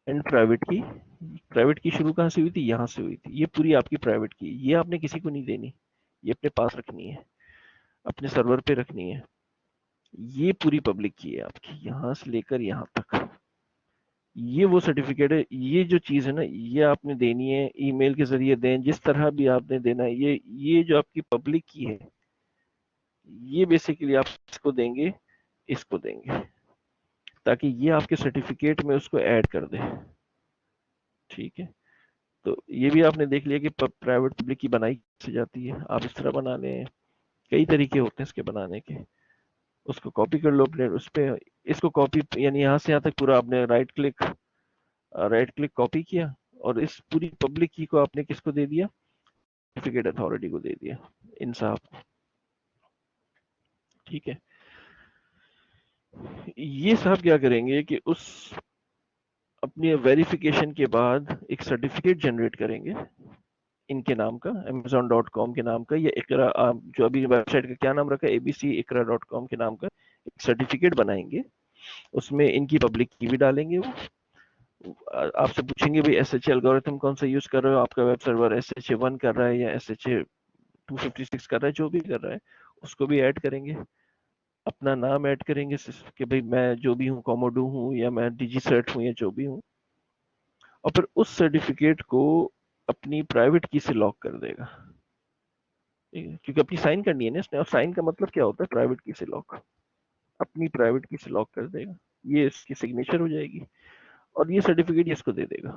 اینڈ پرائیویٹ کی شروع کہاں سے ہوئی تھی؟ یہاں سے ہوئی تھی. یہ پوری آپ کی پرائیویٹ کی، یہ آپ نے کسی کو نہیں دینی، یہ اپنے پاس رکھنی ہے، اپنے سرور پہ رکھنی ہے. یہ پوری پبلک کی ہے آپ کی، یہاں سے لے کر یہاں تک. یہ وہ سرٹیفکیٹ ہے، یہ جو چیز ہے نا یہ آپ نے دینی ہے، ای میل کے ذریعے دیں، جس طرح بھی آپ نے دینا ہے. یہ جو آپ کی پبلک کی ہے، یہ بیسیکلی آپ اس کو دیں گے، اس کو دیں گے، تاکہ یہ آپ کے سرٹیفکیٹ میں اس کو ایڈ کر دے. ٹھیک ہے. تو یہ بھی آپ نے دیکھ لیا کہ پرائیویٹ پبلک کی بنائی سے جاتی ہے. آپ اس طرح بنا لیں، کئی طریقے ہوتے ہیں اس کے بنانے کے. اس کو کاپی کر لو اپنے اس پہ، اس کو کاپی یعنی یہاں سے یہاں تک پورا آپ نے رائٹ کلک کاپی کیا، اور اس پوری پبلک کی کو آپ نے کس کو دے دیا؟ سرٹیفکیٹ اتھارٹی کو دے دیا، ان صاحب کو. ٹھیک ہے. یہ صاحب کیا کریں گے کہ اس اپنی ویریفیکیشن کے بعد ایک سرٹیفکیٹ جنریٹ کریں گے ان کے نام کا، amazon.com کے نام کا، یا اقرا جو ابھی ویب سائٹ کا کیا نام رکھا ہے abc.eqra.com کے نام کا ایک سرٹیفکیٹ بنائیں گے. اس میں ان کی پبلک کی بھی ڈالیں گے. وہ آپ سے پوچھیں گے بھائی ایس ایچ اے الگوریتم کون سا یوز کر رہے ہو، آپ کا web server S H A 1 کر رہا ہے یا ایس ایچ اے 256 کر رہا ہے، جو بھی کر رہا ہے اس کو بھی ایڈ کریں گے. اپنا نام ایڈ کریں گے کہ بھائی میں جو بھی ہوں، کوموڈو ہوں یا میں ڈیجی سیٹ ہوں یا جو بھی ہوں. اور پھر اس سرٹیفکیٹ کو اپنی پرائیویٹ کی سے لاک کر دے گا، کیونکہ اپنی سائن کرنی ہے نا اس نے. اور سائن کا مطلب کیا ہوتا ہے؟ پرائیویٹ کی سے لاک. اپنی پرائیویٹ کی سے لاک کر دے گا، یہ اس کی سگنیچر ہو جائے گی، اور یہ سرٹیفکیٹ اس کو دے دے گا.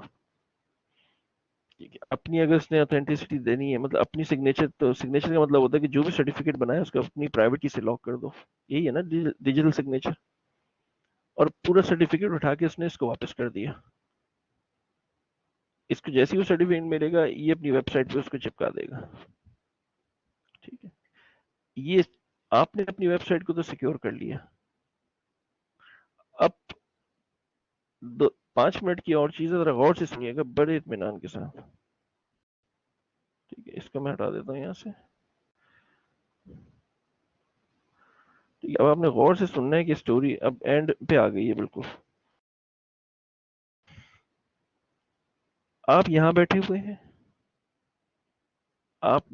ٹھیک ہے. اپنی اگر اس نے اتھینٹسٹی دینی ہے، مطلب اپنی سگنیچر، تو سگنیچر کا مطلب ہوتا ہے کہ جو بھی سرٹیفکیٹ بنایا اس کو اپنی پرائیویٹ کی سے لاک کر دو. یہی ہے نا ڈیجیٹل سگنیچر. اور پورا سرٹیفکیٹ اٹھا کے اس نے اس کو واپس کر دیا. اس کو جیسے ہی وہ سرٹیفکیٹ ملے گا یہ اپنی ویب سائٹ پہ اس کو چپکا دے گا. ٹھیک ہے. یہ آپ نے اپنی ویب سائٹ کو تو سیکیور کر لیا. اب 5 منٹ کی اور چیز ہے، ذرا غور سے سنیے گا بڑے اطمینان کے ساتھ. ٹھیک ہے. اس کو میں ہٹا دیتا ہوں یہاں سے. ٹھیک ہے. اب آپ نے غور سے سننا ہے کہ اسٹوری اب اینڈ پہ آ گئی ہے بالکل. آپ یہاں بیٹھے ہوئے ہیں، آپ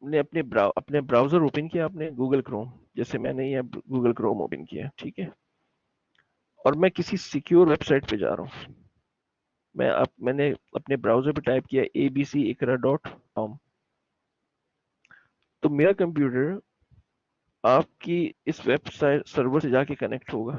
نے اپنے براؤزر اوپن کیا، آپ نے گوگل کروم، جیسے میں نے یہ گوگل کروم اوپن کیا. ٹھیک ہے. اور میں کسی سیکیور ویب سائٹ پہ جا رہا ہوں. میں نے اپنے براؤزر پہ ٹائپ کیا abc.eqra.com. تو میرا کمپیوٹر آپ کی اس ویب سائٹ سرور سے جا کے کنیکٹ ہوگا.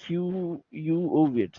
QUOVIT।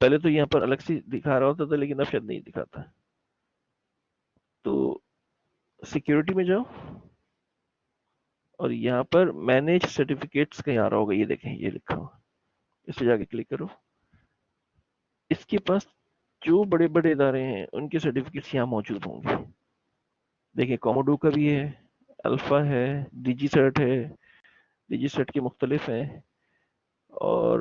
پہلے تو یہاں پر الگ سے دکھا رہا ہوتا تھا لیکن اب شاید نہیں دکھاتا. تو سیکیورٹی میں جاؤ اور یہاں پر مینیج سرٹیفکیٹس کہیں آ رہا ہوگا, یہ دیکھیں یہ لکھا ہوا, اس پہ جا کے کلک کرو. اس کے پاس جو بڑے بڑے ادارے ہیں ان کے سرٹیفکیٹس یہاں موجود ہوں گے. دیکھیں کوموڈو کا بھی ہے, الفا ہے, ڈیجی سرٹ ہے, ڈیجی سرٹ کے مختلف ہیں, اور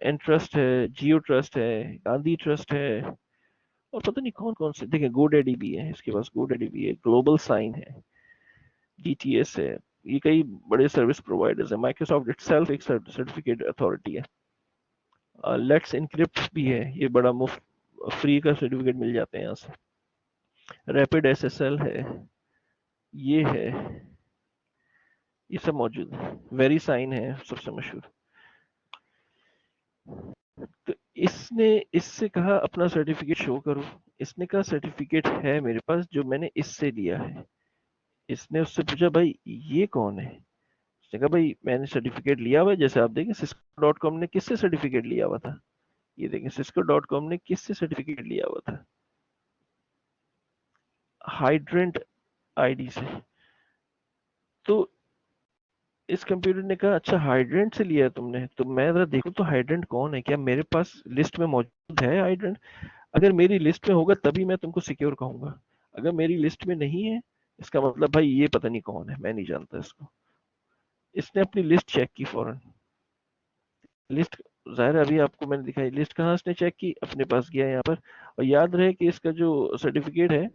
انٹرسٹ ہے, جیو ٹرسٹ ہے, گاندھی ٹرسٹ ہے, اور پتہ نہیں کون کون سے. دیکھیں گو ڈیڈی بھی ہے, اس کے پاس گو ڈیڈی بھی ہے, گلوبل سائن ہے, جی ٹی ایس ہے. یہ کئی بڑے سروس پرووائڈرز ہیں. مائکروسافٹ اٹ سیلف ایک سرٹیفکیٹ اتھارٹی ہے. لیٹس انکرپٹ بھی ہے, یہ بڑا مفت فری کا سرٹیفکیٹ مل جاتے ہیں یہاں سے. ریپڈ ایس ایس ایل ہے, یہ ہے, یہ سب موجود ہے. ویری سائن ہے سب سے مشہور. تو اس نے اس سے کہا اپنا سرٹیفکیٹ شو کرو. اس نے کہا سرٹیفکیٹ ہے میرے پاس جو میں نے اس سے لیا ہے. اس نے اس سے پوچھا بھائی یہ کون ہے. اس نے کہا بھائی میں نے سرٹیفکیٹ لیا ہوا ہے. جیسے آپ دیکھیں سسکو ڈاٹ کام نے کس سے سرٹیفکیٹ لیا ہوا تھا, یہ دیکھیں سسکو ڈاٹ کام نے کس سے سرٹیفکیٹ لیا ہوا تھا, ہائیڈرنٹ آئی ڈی سے. تو اس کمپیوٹر نے کہا اچھا ہائیڈرنٹ سے لیا ہے تم نے, تو میں ذرا دیکھوں تو ہائیڈرنٹ کون ہے, کیا میرے پاس لسٹ میں موجود ہے ہائیڈرنٹ. اگر میری لسٹ میں ہوگا تبھی میں تم کو سیکیور کہوں گا. اگر میری لسٹ میں نہیں ہے اس کا مطلب بھائی یہ پتہ نہیں کون ہے, میں نہیں جانتا اس کو. اس نے اپنی لسٹ چیک کی فوراً. لسٹ ظاہر ہے ابھی آپ کو میں نے دکھائی, لسٹ کہاں اس نے چیک کی, اپنے پاس گیا یہاں پر. اور یاد رہے کہ اس کا جو سرٹیفکیٹ ہے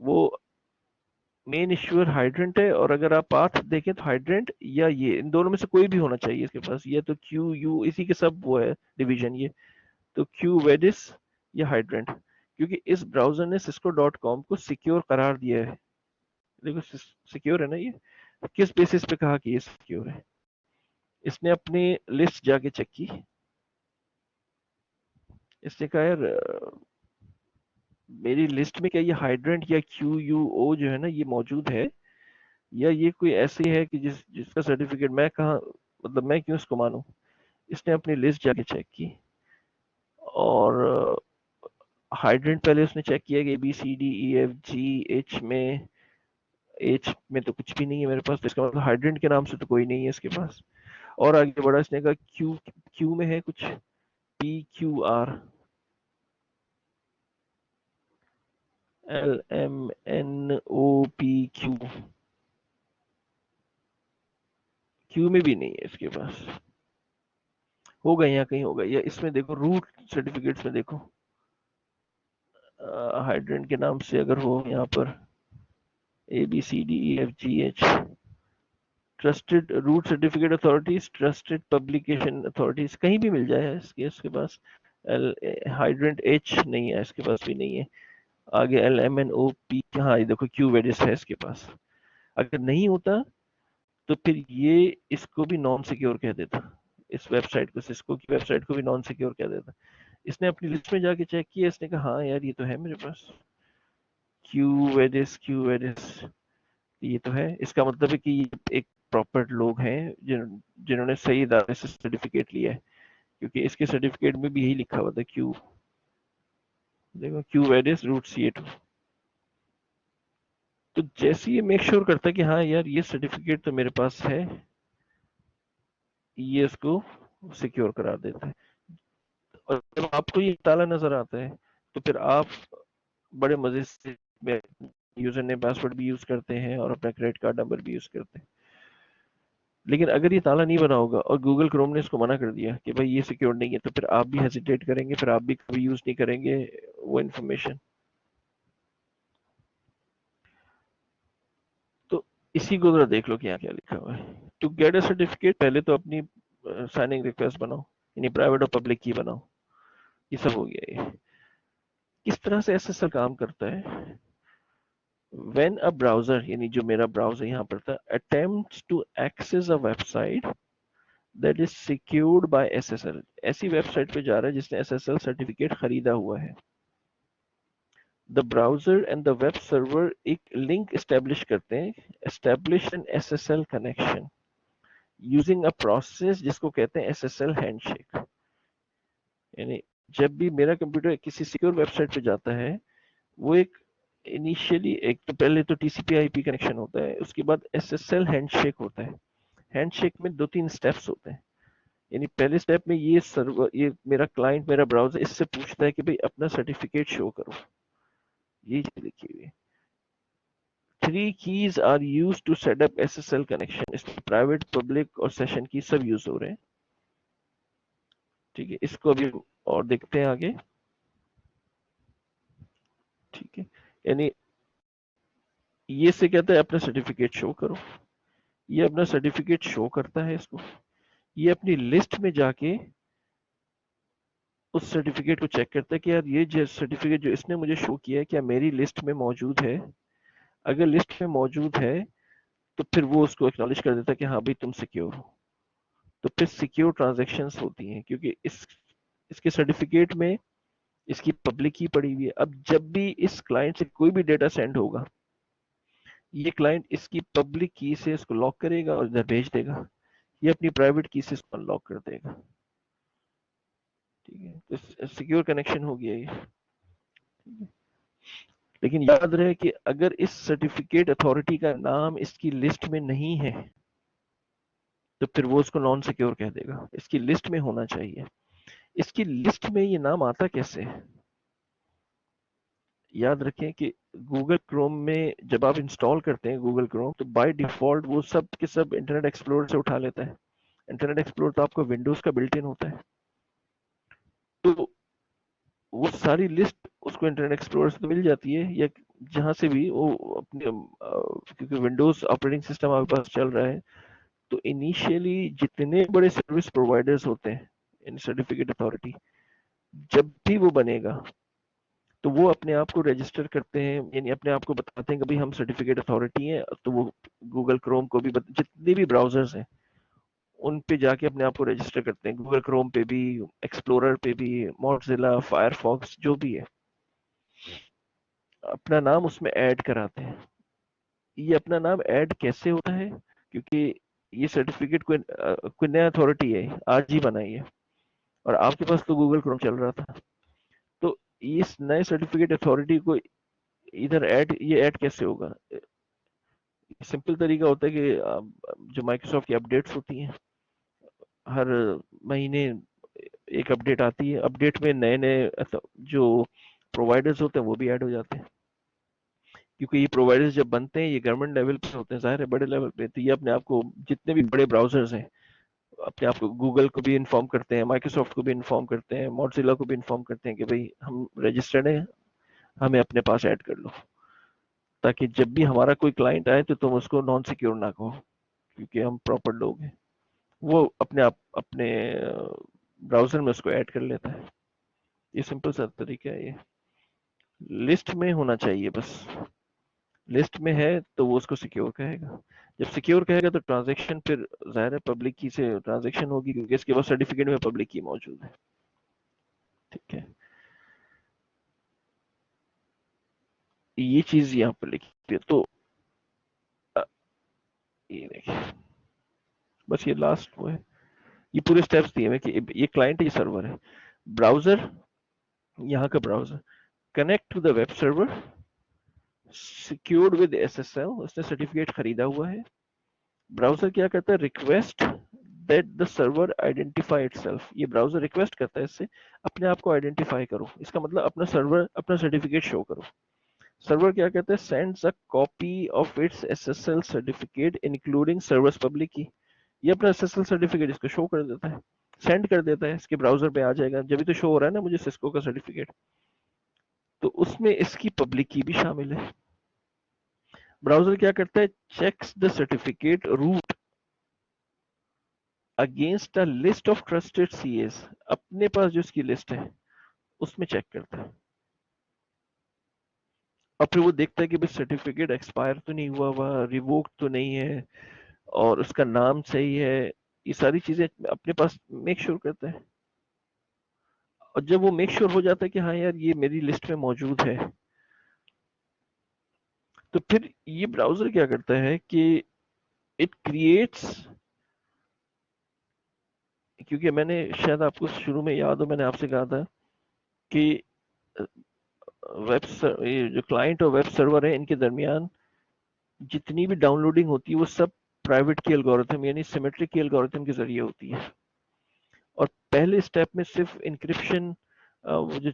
وہ مین ایشور ہائیڈرنٹ ہے, اور اگر آپ پاتھ دیکھیں تو ہائیڈرنٹ یا یہ ان دونوں میں سے کوئی بھی ہونا چاہیے اس کے پاس. یہ تو کیو یو اسی کے سب وہ ہے ڈویژن, یہ تو کیو ویڈس یا ہائیڈرنٹ, کیونکہ اس براؤزر نے سسکو ڈاٹ کام کو سیکیور قرار دیا ہے. دیکھو سیکیور ہے نا, یہ کس بیسس پہ کہا کہ یہ سیکیور ہے. اس نے اپنی لسٹ جا کے چیک کی. اس نے کہا یار میری لسٹ میں کیا یہ ہائیڈرنٹ یا کیو یو او جو ہے نا یہ موجود ہے, یا یہ کوئی ایسی ہے کہ جس کا سرٹیفکیٹ میں کہاں, مطلب میں کیوں اس کو مانوں. اس نے اپنی لسٹ جا کے چیک کی, اور ہائیڈرنٹ پہلے اس نے چیک کیا کہ B C D E F G H میں تو کچھ بھی نہیں ہے میرے پاس, تو اس کا مطلب ہائیڈرنٹ کے نام سے تو کوئی نہیں ہے اس کے پاس. اور آگے بڑھا, اس نے کہا کیو میں ہے کچھ, P Q R, L M N O P Q, Q میں بھی نہیں ہے اس کے پاس. ہوگا یہاں کہیں ہوگا, یا اس میں دیکھو روٹ سرٹیفکیٹس میں دیکھو ہائیڈرنٹ کے نام سے اگر ہو یہاں پر A B C D E F G H, trusted root certificate authorities, trusted publication authorities, کہیں بھی مل جائے اس کے پاس. ہائیڈرنٹ ایچ نہیں ہے اس کے پاس, بھی نہیں ہے. آگے ایل ایم این او پی, ہاں یہ دیکھو کیو ویڈس ہے اس کے پاس. اگر نہیں ہوتا تو پھر یہ اس کو بھی نان سیکیور کہہ دیتا, اس ویب سائٹ کو, سسکو کی ویب سائٹ کو بھی نان سیکیور کہہ دیتا. اس نے اپنی لسٹ میں جا کے چیک کیا, اس نے کہا ہاں یار یہ تو ہے میرے پاس, کیو ویڈس یہ تو ہے. اس کا مطلب ہے کہ یہ ایک پراپر لوگ ہیں جنہوں نے صحیح ادارے سے سرٹیفکیٹ لیا ہے, کیونکہ اس کے سرٹیفکیٹ میں بھی یہی لکھا ہوا تھا کیو, دیکھو کیو ویڈس روٹ سی ایٹ. تو جیسے یہ میک شور کرتا ہے کہ ہاں یار یہ سرٹیفکیٹ تو میرے پاس ہے, یہ اس کو سیکیور قرار دیتا ہے. اور جب آپ کو یہ تالا نظر آتا ہے تو پھر آپ بڑے مزے سے یوزر نے پاسورڈ بھی یوز کرتے ہیں اور اپنا کریڈٹ کارڈ نمبر بھی یوز کرتے ہیں. لیکن اگر یہ تالا نہیں بنا ہوگا اور گوگل کروم نے اس کو منع کر دیا کہ بھائی یہ سیکیور نہیں ہے, تو پھر آپ بھی ہیزیٹیٹ کریں گے, پھر آپ بھی کبھی یوز نہیں کریں گے وہ انفارمیشن. تو اسی کو ذرا دیکھ لو کہ یہاں کیا لکھا ہوا ہے. ٹو گیٹ اے سرٹیفکیٹ پہلے تو اپنی سائننگ ریکویسٹ بناؤ, یعنی پرائیویٹ اور پبلک کی بناؤ. یہ سب ہو گیا. یہ کس طرح سے ایس ایس ایل کام کرتا ہے. when a browser, یعنی جو میرا براؤزر یہاں پر تھا, attempts to access a website that is secured by SSL, ایسی ویب سائٹ پہ جا رہا ہے جس نے SSL سرٹیفکیٹ خریدا ہوا ہے. The browser and the web server ایک لنک اسٹیبلش کرتے ہیں, establish an SSL connection using a process جس کو کہتے ہیں SSL handshake. یعنی جب بھی میرا کمپیوٹر کسی سیکیور ویب سائٹ پہ جاتا ہے، وہ ایک انیشیلی ایک تو پہلے تو ٹی سی پی آئی پی کنیکشن ہوتا ہے، اس کے بعد S S L hand shake ہوتا ہے. ہینڈ شیک میں 2-3 اسٹیپس ہوتے ہیں. یعنی پہلے اسٹیپ میں یہ سرور، یہ میرا کلائنٹ، میرا براؤزر اس سے پوچھتا ہے کہ بھئی اپنا سرٹیفکیٹ شو کرو. یہ چیز لکھی ہوئی ہے. 3 keys are used to set up SSL connection. اس میں پرائیویٹ، پبلک اور سیشن کی سب یوز ہو رہے ہیں. ٹھیک ہے، اس کو ابھی اور دیکھتے ہیں آگے. ٹھیک ہے، یعنی یہ سے کہتا ہے اپنا سرٹیفکیٹ شو کرو. یہ اپنا سرٹیفکیٹ شو کرتا ہے اس کو. یہ اپنی لسٹ میں جا کے اس سرٹیفکیٹ کو چیک کرتا ہے کہ یار یہ سرٹیفکیٹ جو اس نے مجھے شو کیا ہے کیا میری لسٹ میں موجود ہے. اگر لسٹ میں موجود ہے تو پھر وہ اس کو اکنالج کر دیتا ہے کہ ہاں بھائی تم سیکیور ہو. تو پھر سیکیور ٹرانزیکشنز ہوتی ہیں، کیونکہ اس کے سرٹیفکیٹ میں اس کی پبلک کی پڑی ہوئی ہے. اب جب بھی اس کلائنٹ سے کوئی بھی ڈیٹا سینڈ ہوگا، یہ کلائنٹ اس کی پبلک کی سے اس کو لاک کرے گا اور ادھر بھیج دے گا. یہ اپنی پرائیویٹ کی سے اس کو لاک کر دے گا. ٹھیک ہے، تو سیکیور کنیکشن ہو گیا یہ. لیکن یاد رہے کہ اگر اس سرٹیفکیٹ اتھارٹی کا نام اس کی لسٹ میں نہیں ہے تو پھر وہ اس کو نان سیکیور کہہ دے گا. اس کی لسٹ میں ہونا چاہیے. اس کی لسٹ میں یہ نام آتا کیسے ہے؟ یاد رکھیں کہ گوگل کروم میں جب آپ انسٹال کرتے ہیں گوگل کروم، تو بائی ڈیفالٹ وہ سب کے سب انٹرنیٹ ایکسپلورر سے اٹھا لیتا ہے. انٹرنیٹ ایکسپلورر تو آپ کو ونڈوز کا بلٹ ان ہوتا ہے. تو وہ ساری لسٹ اس کو انٹرنیٹ ایکسپلورر سے تو مل جاتی ہے، یا جہاں سے بھی وہ اپنے کیونکہ ونڈوز آپریٹنگ سسٹم آپ کے پاس چل رہا ہے. تو انیشیلی جتنے بڑے سروس پرووائڈرز ہوتے ہیں ان سرٹیفکیٹ اتھارٹی، جب بھی وہ بنے گا تو وہ اپنے آپ کو رجسٹر کرتے ہیں، یعنی اپنے آپ کو بتاتے ہیں کہ بھئی ہم سرٹیفکیٹ اتھارٹی ہیں. تو وہ گوگل کروم کو بھی جتنے بھی براؤزرز ہیں ان پہ جا کے اپنے آپ کو رجسٹر کرتے ہیں. گوگل کروم پہ بھی، ایکسپلورر پہ بھی، موزیلا، فائر فاکس جو بھی ہے، اپنا نام اس میں ایڈ کراتے ہیں. یہ اپنا نام ایڈ کیسے ہوتا ہے؟ کیونکہ یہ سرٹیفکیٹ کوئی نیا اتھارٹی ہے، آج ہی بنائی ہے، اور آپ کے پاس تو گوگل کروم چل رہا تھا. تو اس نئے سرٹیفکیٹ اتھارٹی کو ادھر یہ ایڈ کیسے ہوگا؟ سمپل طریقہ ہوتا ہے کہ جو مائکروسافٹ کی اپڈیٹس ہوتی ہیں، ہر مہینے ایک اپڈیٹ آتی ہے. اپڈیٹ میں نئے نئے جو پرووائڈرز ہوتے ہیں وہ بھی ایڈ ہو جاتے ہیں. کیونکہ یہ پرووائڈرز جب بنتے ہیں یہ گورنمنٹ لیول پہ ہوتے ہیں، ظاہر ہے بڑے لیول پہ. تو یہ اپنے آپ کو جتنے بھی بڑے براؤزرز ہیں اپنے آپ کو، گوگل کو بھی انفارم کرتے ہیں، مائکروسافٹ کو بھی انفارم کرتے ہیں، موزیلا کو بھی انفارم کرتے ہیں کہ بھئی ہم رجسٹرڈ ہیں، ہمیں اپنے پاس ایڈ کر لو. تاکہ جب بھی ہمارا کوئی کلائنٹ آئے تو تم اس کو نان سیکیور نہ کہو، کیونکہ ہم پراپر لوگ ہیں. وہ اپنے آپ اپنے براؤزر میں اس کو ایڈ کر لیتا ہے. یہ سمپل سا طریقہ ہے. یہ لسٹ میں ہونا چاہیے، بس لسٹ میں ہے تو وہ اس کو سیکیور کہے گا. جب سیکیور کہے گا تو ٹرانزیکشن پھر ظاہر ہے پبلک کی سے ٹرانزیکشن ہوگی، کیونکہ اس کے بعد سرٹیفکیٹ میں پبلک کی موجود ہے. ٹھیک ہے، یہ چیز یہاں پر لکھی ہے. تو یہ دیکھیں، بس یہ لاسٹ وہ ہے. یہ پورے سٹیپس دیے ہوئے کہ یہ کلائنٹ ہے، یہ سرور ہے. براؤزر، یہاں کا browser connect to the web server secured with S S L. اس نے سرٹیفکیٹ خریدا ہوا ہے. براؤزر کیا کرتا ہے؟ Request that the server identify itself. یہ براؤزر ریکویسٹ کرتا ہے اس سے اپنے آپ کو آئیڈینٹیفائی کرو. اس کا مطلب اپنا سرور اپنا سرٹیفکیٹ شو کرو. سرور کیا کہتا ہے؟ Sends a copy of its S S L certificate including service public کی. یہ اپنا ایس ایس ایل سرٹیفکیٹ اس کو شو کر دیتا ہے، سینڈ کر دیتا ہے. اس کے براؤزر پہ آ جائے گا. جبھی تو شو ہو رہا ہے نا مجھے سسکو کا سرٹیفکیٹ، تو اس میں اس کی پبلک کی بھی شامل ہے. براؤزر کیا کرتا ہے؟ Checks the certificate root against a list of trusted C As. اپنے پاس جو اس کی لسٹ ہے اس میں چیک کرتا ہے، اور پھر وہ دیکھتا ہے کہ بھائی سرٹیفکیٹ ایکسپائر تو نہیں ہوا ہوا، ریووک تو نہیں ہے، اور اس کا نام صحیح ہے. یہ ساری چیزیں اپنے پاس میک شور کرتا ہے. اور جب وہ میک شور ہو جاتا ہے کہ ہاں یار یہ میری لسٹ میں موجود ہے، تو پھر یہ براؤزر کیا کرتا ہے کہ اٹ کریٹس کیونکہ میں نے شاید آپ کو شروع میں یاد ہو، میں نے آپ سے کہا تھا کہ یہ جو کلائنٹ اور ویب سرور ہے ان کے درمیان جتنی بھی ڈاؤن لوڈنگ ہوتی ہے وہ سب پرائیویٹ کی الگورتھم یعنی سیمیٹرک کی الگورتھم کے ذریعے ہوتی ہے، اور پہلے اسٹیپ میں صرف انکرپشن وہ جو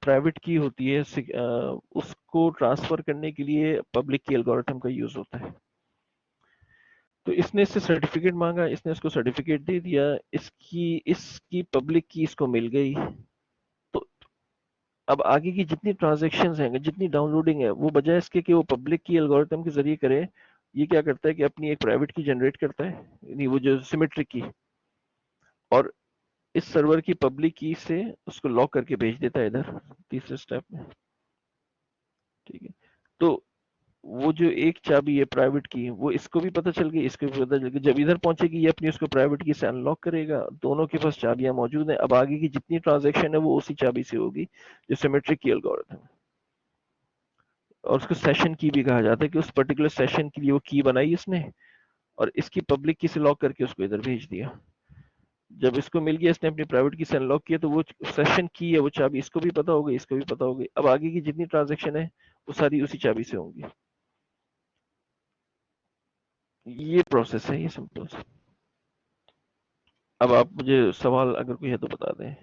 پرائیویٹ کی ہوتی ہے اس کو ٹرانسفر کرنے کے لیے پبلک کی الگورتھم کا یوز ہوتا ہے. تو اس نے اس سے سرٹیفکیٹ مانگا، اس نے اس کو سرٹیفکیٹ دے دیا، اس کی پبلک کی اس کو مل گئی. تو اب آگے کی جتنی ٹرانزیکشنز ہیں، جتنی ڈاؤن لوڈنگ ہے، وہ بجائے اس کے کہ وہ پبلک کی الگورتھم کے ذریعے کرے، یہ کیا کرتا ہے کہ اپنی ایک پرائیویٹ کی جنریٹ کرتا ہے، یعنی وہ جو سیمیٹرک کی، اور اس سرور کی پبلک کی سے اس کو لاک کر کے بھیج دیتا ہے ادھر تیسرے سٹیپ میں. ٹھیک ہے، تو وہ جو ایک چابی ہے پرائیویٹ کی، وہ اس کو بھی پتہ چل گئی، اس کو بھی پتہ چل گئی. جب ادھر پہنچے گی یہ اپنی اس کو پرائیویٹ کی سے ان لاک کرے گا، دونوں کے پاس چابیاں موجود ہیں. اب آگے کی جتنی ٹرانزیکشن ہے وہ اسی چابی سے ہوگی جو سیمیٹرک کی الگورتھم ہے. اور اس کو سیشن کی بھی کہا جاتا ہے کہ اس پرٹیکولر سیشن کے لیے وہ کی بنائی اس نے، اور اس کی پبلک کی سے لاک کر کے اس کو ادھر بھیج دیا. جب اس کو مل گیا، اس نے اپنی پرائیویٹ کی سے ان لاک کیا، تو وہ سیشن کی ہے وہ چابی اس کو بھی پتہ ہوگی، اس کو بھی پتہ ہوگی. اب آگے کی جتنی ٹرانزیکشن ہے وہ ساری اسی چابی سے ہوں گی. یہ پروسیس ہے، یہ سمپل سے. اب آپ مجھے سوال اگر کوئی ہے تو بتا دیں.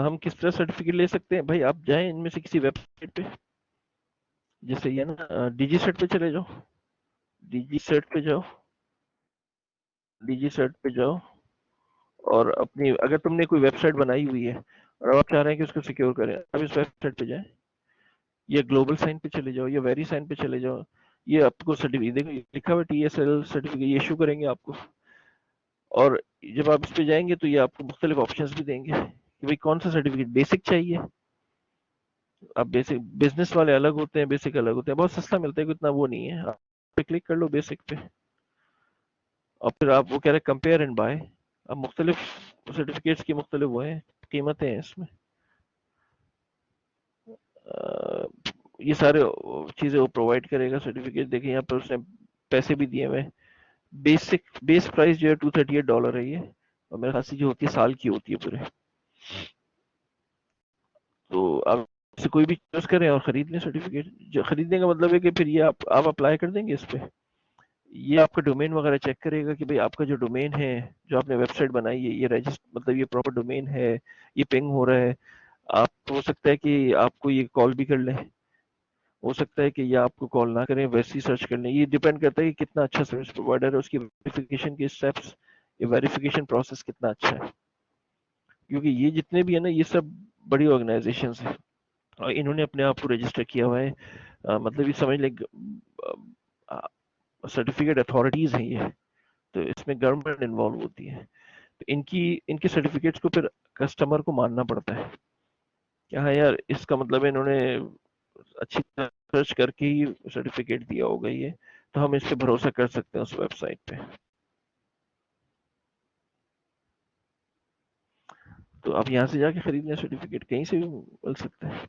ہم کس طرح سرٹیفکیٹ لے سکتے ہیں بھائی؟ آپ جائیں ان میں سے کسی ویب سائٹ پہ، جیسے یہ نا ڈی جی سیٹ پہ چلے جاؤ، ڈی جی سیٹ پہ جاؤ، ڈی جی سیٹ پہ جاؤ، اور اپنی اگر تم نے کوئی ویب سائٹ بنائی ہوئی ہے اور آپ چاہ رہے ہیں کہ اس کو سیکیور کریں، اب اس ویب سائٹ پہ جائیں، یا گلوبل سائن پہ چلے جاؤ، یا ویری سائن پہ چلے جاؤ. یہ آپ کو سرٹیفکیٹ دیکھو، لکھا ہوا ٹی ایس ایل سرٹیفکیٹ یہ ایشو کریں گے آپ کو. اور جب آپ اس پہ جائیں گے تو یہ آپ کو مختلف آپشنز بھی دیں گے کہ بھائی کون سا سرٹیفکیٹ بیسک چاہیے. اب بیسک بزنس والے الگ ہوتے ہیں، بیسک الگ ہوتے ہیں، بہت سستا ملتا ہے، اتنا وہ نہیں ہے. آپ پہ کلک کر لو بیسک پہ، اور پھر آپ وہ کہہ رہے کمپیئر اینڈ بائی. اب مختلف سرٹیفکیٹس کی مختلف وہ ہیں، قیمتیں ہیں اس میں. یہ سارے چیزیں وہ پرووائڈ کرے گا سرٹیفکیٹ. دیکھیں یہاں پر اس نے پیسے بھی دیے ہوئے. بیس پرائز جو ہے $238 ہے یہ، اور میرے خیال سے جو ہوتی ہے سال کی ہوتی ہے پورے. تو آپ سے کوئی بھی چوز کریں اور خرید لیں سرٹیفکیٹ. جو خریدنے کا مطلب ہے کہ پھر یہ آپ اپلائی کر دیں گے اس پہ، یہ آپ کا ڈومین وغیرہ چیک کرے گا کہ بھئی آپ کا جو ڈومین ہے، جو آپ نے ویب سائٹ بنائی ہے، یہ رجسٹر مطلب یہ پراپر ڈومین ہے، یہ پنگ ہو رہا ہے. آپ ہو سکتا ہے کہ آپ کو یہ کال بھی کر لیں، ہو سکتا ہے کہ یہ آپ کو کال نہ کریں، ویسے ہی سرچ کر لیں. یہ ڈیپینڈ کرتا ہے کہ کتنا اچھا سروس پرووائڈر ہے، اس کی ویریفیکیشن کے اسٹیپس، یہ ویریفیکیشن پروسیس کتنا اچھا ہے. کیونکہ یہ جتنے بھی ہیں نا یہ سب بڑی آرگنائزیشنز ہیں، اور انہوں نے اپنے آپ کو رجسٹر کیا ہوا ہے. مطلب یہ سمجھ لیں سرٹیفکیٹ اتھارٹیز ہیں یہ. تو اس میں گورنمنٹ انوالو ہوتی ہے. تو ان کی سرٹیفکیٹس کو پھر کسٹمر کو ماننا پڑتا ہے کہ ہاں یار اس کا مطلب انہوں نے اچھی طرح سرچ کر کے ہی سرٹیفکیٹ دیا ہوگا یہ، تو ہم اس پہ بھروسہ کر سکتے ہیں اس ویب سائٹ پہ. تو آپ یہاں سے جا کے خرید لیں سرٹیفکیٹ، کہیں سے بھی مل سکتا ہے.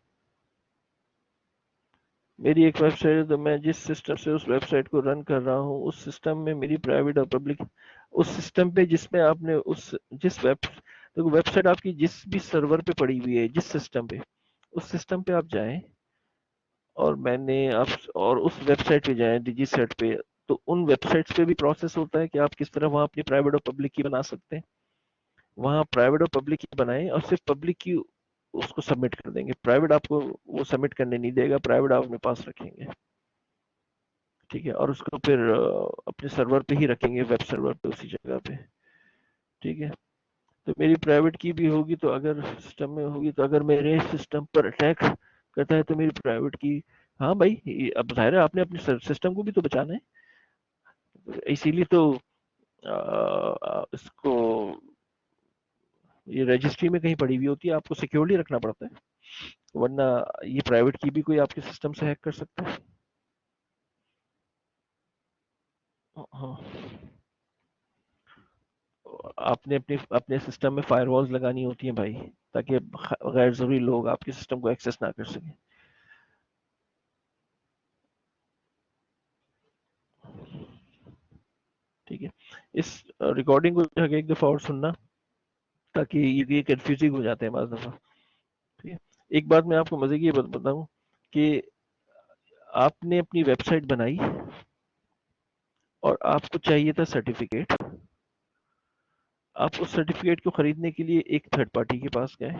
میری ایک ویب سائٹ ہے، تو میں جس سسٹم سے اس ویب سائٹ کو رن کر رہا ہوں اس سسٹم میں میری پرائیویٹ اور پبلک اس سسٹم پہ جس میں آپ نے جس ویب سائٹ آپ کی جس بھی سرور پہ پڑی ہوئی ہے، جس سسٹم پہ، اس سسٹم پہ آپ جائیں، اور میں نے آپ اور اس ویب سائٹ پہ جائیں ڈیجی سیٹ پہ. تو ان ویب سائٹس پہ بھی پروسیس ہوتا ہے کہ آپ کس طرح وہاں اپنی پرائیویٹ اور پبلک کی بنا سکتے ہیں. وہاں پرائیویٹ اور پبلک کی بنائیں، اور صرف پبلک کی اس کو سبمٹ کر دیں گے. پرائیویٹ آپ کو وہ سبمٹ کرنے نہیں دے گا، پرائیویٹ آپ اپنے پاس رکھیں گے. ٹھیک ہے، اور اس کو پھر اپنے سرور پہ ہی رکھیں گے، ویب سرور پہ اسی جگہ پہ. ٹھیک ہے، تو میری پرائیویٹ کی بھی ہوگی، تو اگر سسٹم میں ہوگی، تو اگر میرے سسٹم پر اٹیک کرتا ہے تو میری پرائیویٹ کی، ہاں بھائی اب ظاہر ہے آپ نے اپنے سسٹم کو بھی تو بچانا ہے. اسی لیے تو اس کو یہ رجسٹری میں کہیں پڑی ہوئی ہوتی ہے، آپ کو سیکیورلی رکھنا پڑتا ہے، ورنہ یہ پرائیویٹ کی بھی کوئی آپ کے سسٹم سے ہیک کر سکتا ہے. ہاں آپ نے اپنے سسٹم میں فائر والز لگانی ہوتی ہیں بھائی، تاکہ غیر ضروری لوگ آپ کے سسٹم کو ایکسیس نہ کر سکیں. ٹھیک ہے، اس ریکارڈنگ کو جا کے ایک دفعہ اور سننا، تاکہ یہ کنفیوزنگ ہو جاتے ہیں بعض دفعہ. ٹھیک ہے، ایک بات میں آپ کو مزے کی بتاؤں کہ آپ نے اپنی ویب سائٹ بنائی اور آپ کو چاہیے تھا سرٹیفکیٹ. آپ اس سرٹیفکیٹ کو خریدنے کے لیے ایک تھرڈ پارٹی کے پاس گئے،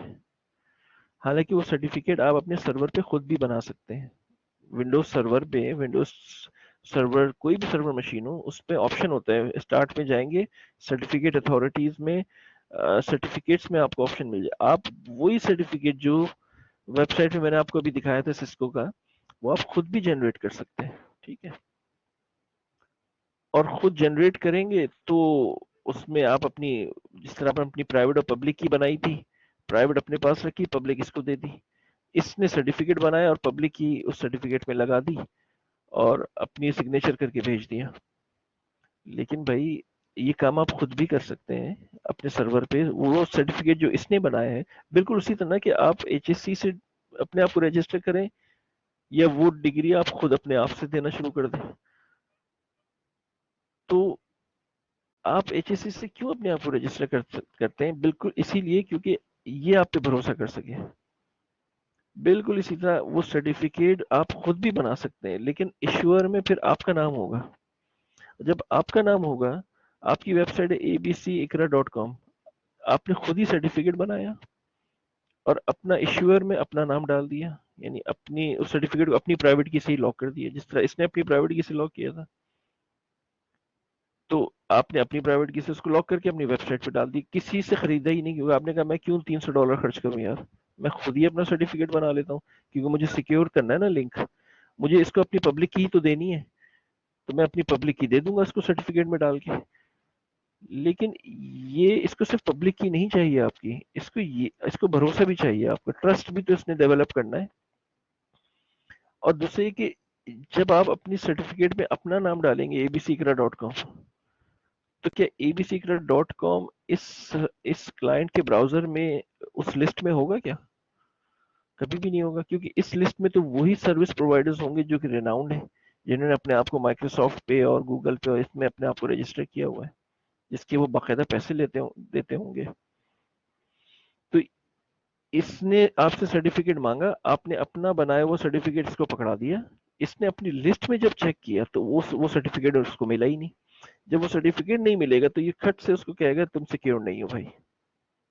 حالانکہ وہ سرٹیفکیٹ آپ اپنے سرور پہ خود بھی بنا سکتے ہیں. ونڈوز سرور پہ، ونڈوز سرور کوئی بھی سرور مشین ہو، اس پہ آپشن ہوتا ہے، اسٹارٹ میں جائیں گے سرٹیفکیٹ اتھارٹیز میں، سرٹیفکیٹس میں آپ کو آپشن مل جائے. آپ وہی سرٹیفکیٹ جو ویب سائٹ میں میں نے آپ کو ابھی دکھایا تھا سسکو کا، وہ آپ خود بھی جنریٹ کر سکتے ہیں. ٹھیک ہے، اور خود جنریٹ کریں گے تو اس میں آپ اپنی، جس طرح آپ نے اپنی پرائیویٹ اور پبلک کی بنائی تھی، پرائیویٹ اپنے پاس رکھی، پبلک اس کو دے دی. اس نے سرٹیفکیٹ بنایا اور پبلک کی اس سرٹیفکیٹ میں لگا دی اور اپنی سگنیچر کر کے بھیج دیا. لیکن بھائی یہ کام آپ خود بھی کر سکتے ہیں اپنے سرور پہ. وہ سرٹیفکیٹ جو اس نے بنایا ہے، بالکل اسی طرح کہ آپ ایچ ایس سی سے اپنے آپ کو رجسٹر کریں، یا وہ ڈگری آپ خود اپنے آپ سے دینا شروع کر دیں. تو آپ ایچ ایس سی سے کیوں اپنے آپ کو رجسٹر کرتے ہیں؟ بالکل اسی لیے کیونکہ یہ آپ پہ بھروسہ کر سکے. بالکل اسی طرح وہ سرٹیفکیٹ آپ خود بھی بنا سکتے ہیں، لیکن ایشور میں پھر آپ کا نام ہوگا. جب آپ کا نام ہوگا، آپ کی ویب سائٹ abcikra.com، آپ نے خود ہی سرٹیفکیٹ بنایا اور اپنا ایشور میں اپنا نام ڈال دیا، یعنی اپنی اس سرٹیفکیٹ کو اپنی پرائیویٹ کی سے ہی لاک کر دیا، جس طرح اس نے اپنی پرائیویٹ کی سے لاک کیا تھا. تو آپ نے اپنی پرائیویٹ کی سے اس کو لاک کر کے اپنی ویب سائٹ پہ ڈال دی، کسی سے خریدا ہی نہیں. کیونکہ آپ نے کہا میں کیوں $300 خرچ کروں یار، میں خود ہی اپنا سرٹیفکیٹ بنا لیتا ہوں، کیونکہ مجھے سیکیور کرنا ہے نا لنک، مجھے اس کو اپنی پبلک کی ہی تو دینی ہے، تو میں اپنی پبلک کی دے دوں گا اس کو سرٹیفکیٹ میں ڈال کے. لیکن یہ اس کو صرف پبلک کی نہیں چاہیے آپ کی، اس کو بھروسہ بھی چاہیے، آپ کا ٹرسٹ بھی تو اس نے ڈیولپ کرنا ہے. اور دوسرے کہ جب آپ اپنی سرٹیفکیٹ میں اپنا نام ڈالیں گے abcikra.com، تو کیا abcikra.com اس کلائنٹ کے براؤزر میں اس لسٹ میں ہوگا کیا؟ کبھی بھی نہیں ہوگا، کیونکہ اس لسٹ میں تو وہی سروس پرووائڈرز ہوں گے جو کہ ریناؤنڈ ہیں، جنہوں نے اپنے آپ کو مائکروسافٹ پہ اور گوگل پہ اور اس میں اپنے آپ کو رجسٹر کیا ہوا ہے، جس کے وہ باقاعدہ پیسے دیتے ہوں گے. تو اس نے آپ سے سرٹیفکیٹ مانگا، آپ نے اپنا بنایا وہ سرٹیفکیٹ اس کو پکڑا دیا، اس نے اپنی لسٹ میں جب چیک کیا تو وہ سرٹیفکیٹ اس کو ملا ہی نہیں. جب وہ سرٹیفکیٹ نہیں ملے گا تو یہ کھٹ سے اس کو کہے گا تم سیکیور نہیں ہو بھائی،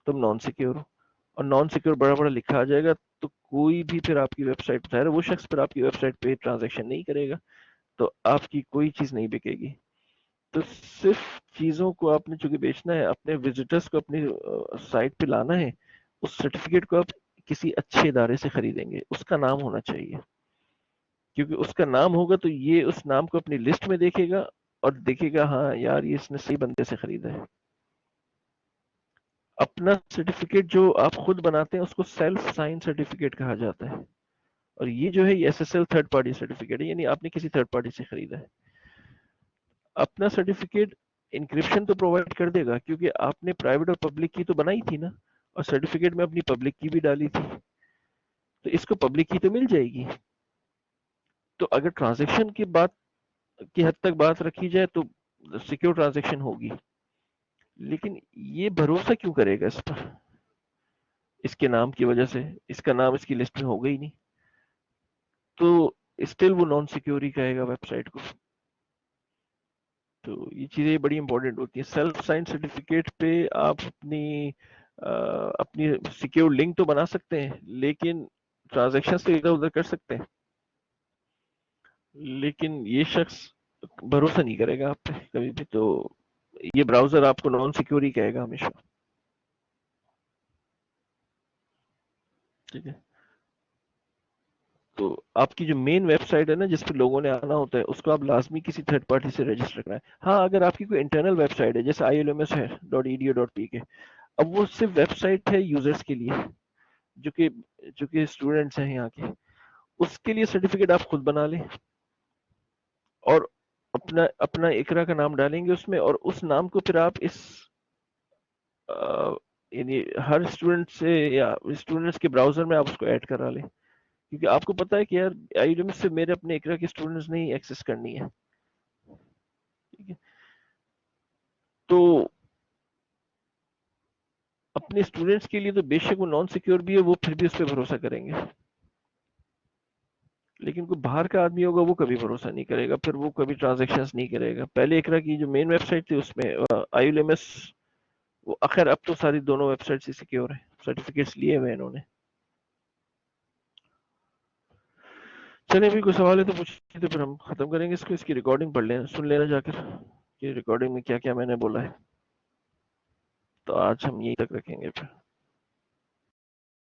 تم نان سیکیور ہو، اور نان سیکیور بڑا بڑا لکھا آ جائے گا، تو کوئی بھی پھر آپ کی ویب سائٹ ظاہر ہے وہ شخص پھر آپ کی ویب سائٹ پہ ٹرانزیکشن نہیں کرے گا، تو آپ کی کوئی چیز نہیں بکے گی. تو صرف چیزوں کو آپ نے چونکہ بیچنا ہے، اپنے وزٹرز کو اپنی سائٹ پہ لانا ہے، اس سرٹیفکیٹ کو آپ کسی اچھے ادارے سے خریدیں گے، اس کا نام ہونا چاہیے، کیونکہ اس کا نام ہوگا تو یہ اس نام کو اپنی لسٹ میں دیکھے گا اور دیکھے گا ہاں یار یہ اس نے صحیح بندے سے خریدا ہے. اپنا سرٹیفکیٹ جو آپ خود بناتے ہیں اس کو سیلف سائن سرٹیفکیٹ کہا جاتا ہے، اور یہ جو ہے یہ S S L third party certificate ہے، یعنی آپ نے کسی تھرڈ پارٹی سے خریدا ہے. اپنا سرٹیفکیٹ انکرپشن تو پرووائڈ کر دے گا، کیونکہ آپ نے پرائیویٹ اور پبلک کی تو بنائی تھی نا، اور سرٹیفکیٹ میں اپنی پبلک کی بھی ڈالی تھی، تو اس کو پبلک کی تو مل جائے گی. تو اگر ٹرانزیکشن کی بات کی حد تک بات رکھی جائے تو سیکیور ٹرانزیکشن ہوگی. لیکن یہ بھروسہ کیوں کرے گا اس پر؟ اس کے نام کی وجہ سے، اس کا نام اس کی لسٹ میں ہوگا ہی نہیں، تو اسٹل وہ نان سیکیور ہی کہے گا ویب سائٹ کو. تو یہ چیزیں بڑی امپورٹنٹ ہوتی ہیں. سیلف سائن سرٹیفکیٹ پہ آپ اپنی سیکیور لنک تو بنا سکتے ہیں، لیکن ٹرانزیکشن سے ادھر ادھر کر سکتے ہیں، لیکن یہ شخص بھروسہ نہیں کرے گا آپ پہ کبھی بھی. تو یہ براؤزر آپ کو نان سیکیور ہی کہے گا ہمیشہ. ٹھیک ہے، تو آپ کی جو مین ویب سائٹ ہے نا جس پہ لوگوں نے آنا ہوتا ہے، اس کو آپ لازمی کسی تھرڈ پارٹی سے رجسٹر کرائیں. ہاں اگر آپ کی کوئی انٹرنل ویب سائٹ ہے جیسے ILMS ہے .edu.pk، اب وہ صرف ویب سائٹ ہے یوزرز کے لیے جو کہ اسٹوڈنٹس ہیں یہاں کے، اس کے لیے سرٹیفکیٹ آپ خود بنا لیں اور اپنا اقرا کا نام ڈالیں گے اس میں، اور اس نام کو پھر آپ اس یعنی ہر اسٹوڈنٹ سے یا اسٹوڈنٹس کے براؤزر میں آپ اس کو ایڈ کرا لیں، کیونکہ آپ کو پتا ہے کہ یار آئی ڈیم سے میرے اپنے اقرا کے اسٹوڈنٹس نہیں ایکسس کرنی ہے، ٹھیک ہے؟ تو اپنے اسٹوڈنٹس کے لیے تو بے شک وہ نان سیکیور بھی ہے، وہ پھر بھی اس پہ بھروسہ کریں گے، لیکن کوئی باہر کا آدمی ہوگا وہ کبھی بھروسہ نہیں کرے گا، پھر وہ کبھی ٹرانزیکشنز نہیں کرے گا۔ پہلے اقرا کی جو مین ویب سائٹ تھی اس میں آئی ایل ایم ایس، وہ آخر اب تو ساری دونوں ویب سائٹ سے سیکیور ہیں، سرٹیفکیٹس لیے ہوئے انہوں نے۔ چلیں ابھی کوئی سوال ہے تو پوچھیے، تو پھر ہم ختم کریں گے اس کو، اس کی ریکارڈنگ پڑھ لینا، سن لینا جا کر کہ ریکارڈنگ میں کیا کیا میں نے بولا ہے۔ تو آج ہم یہیں تک رکھیں گے پھر۔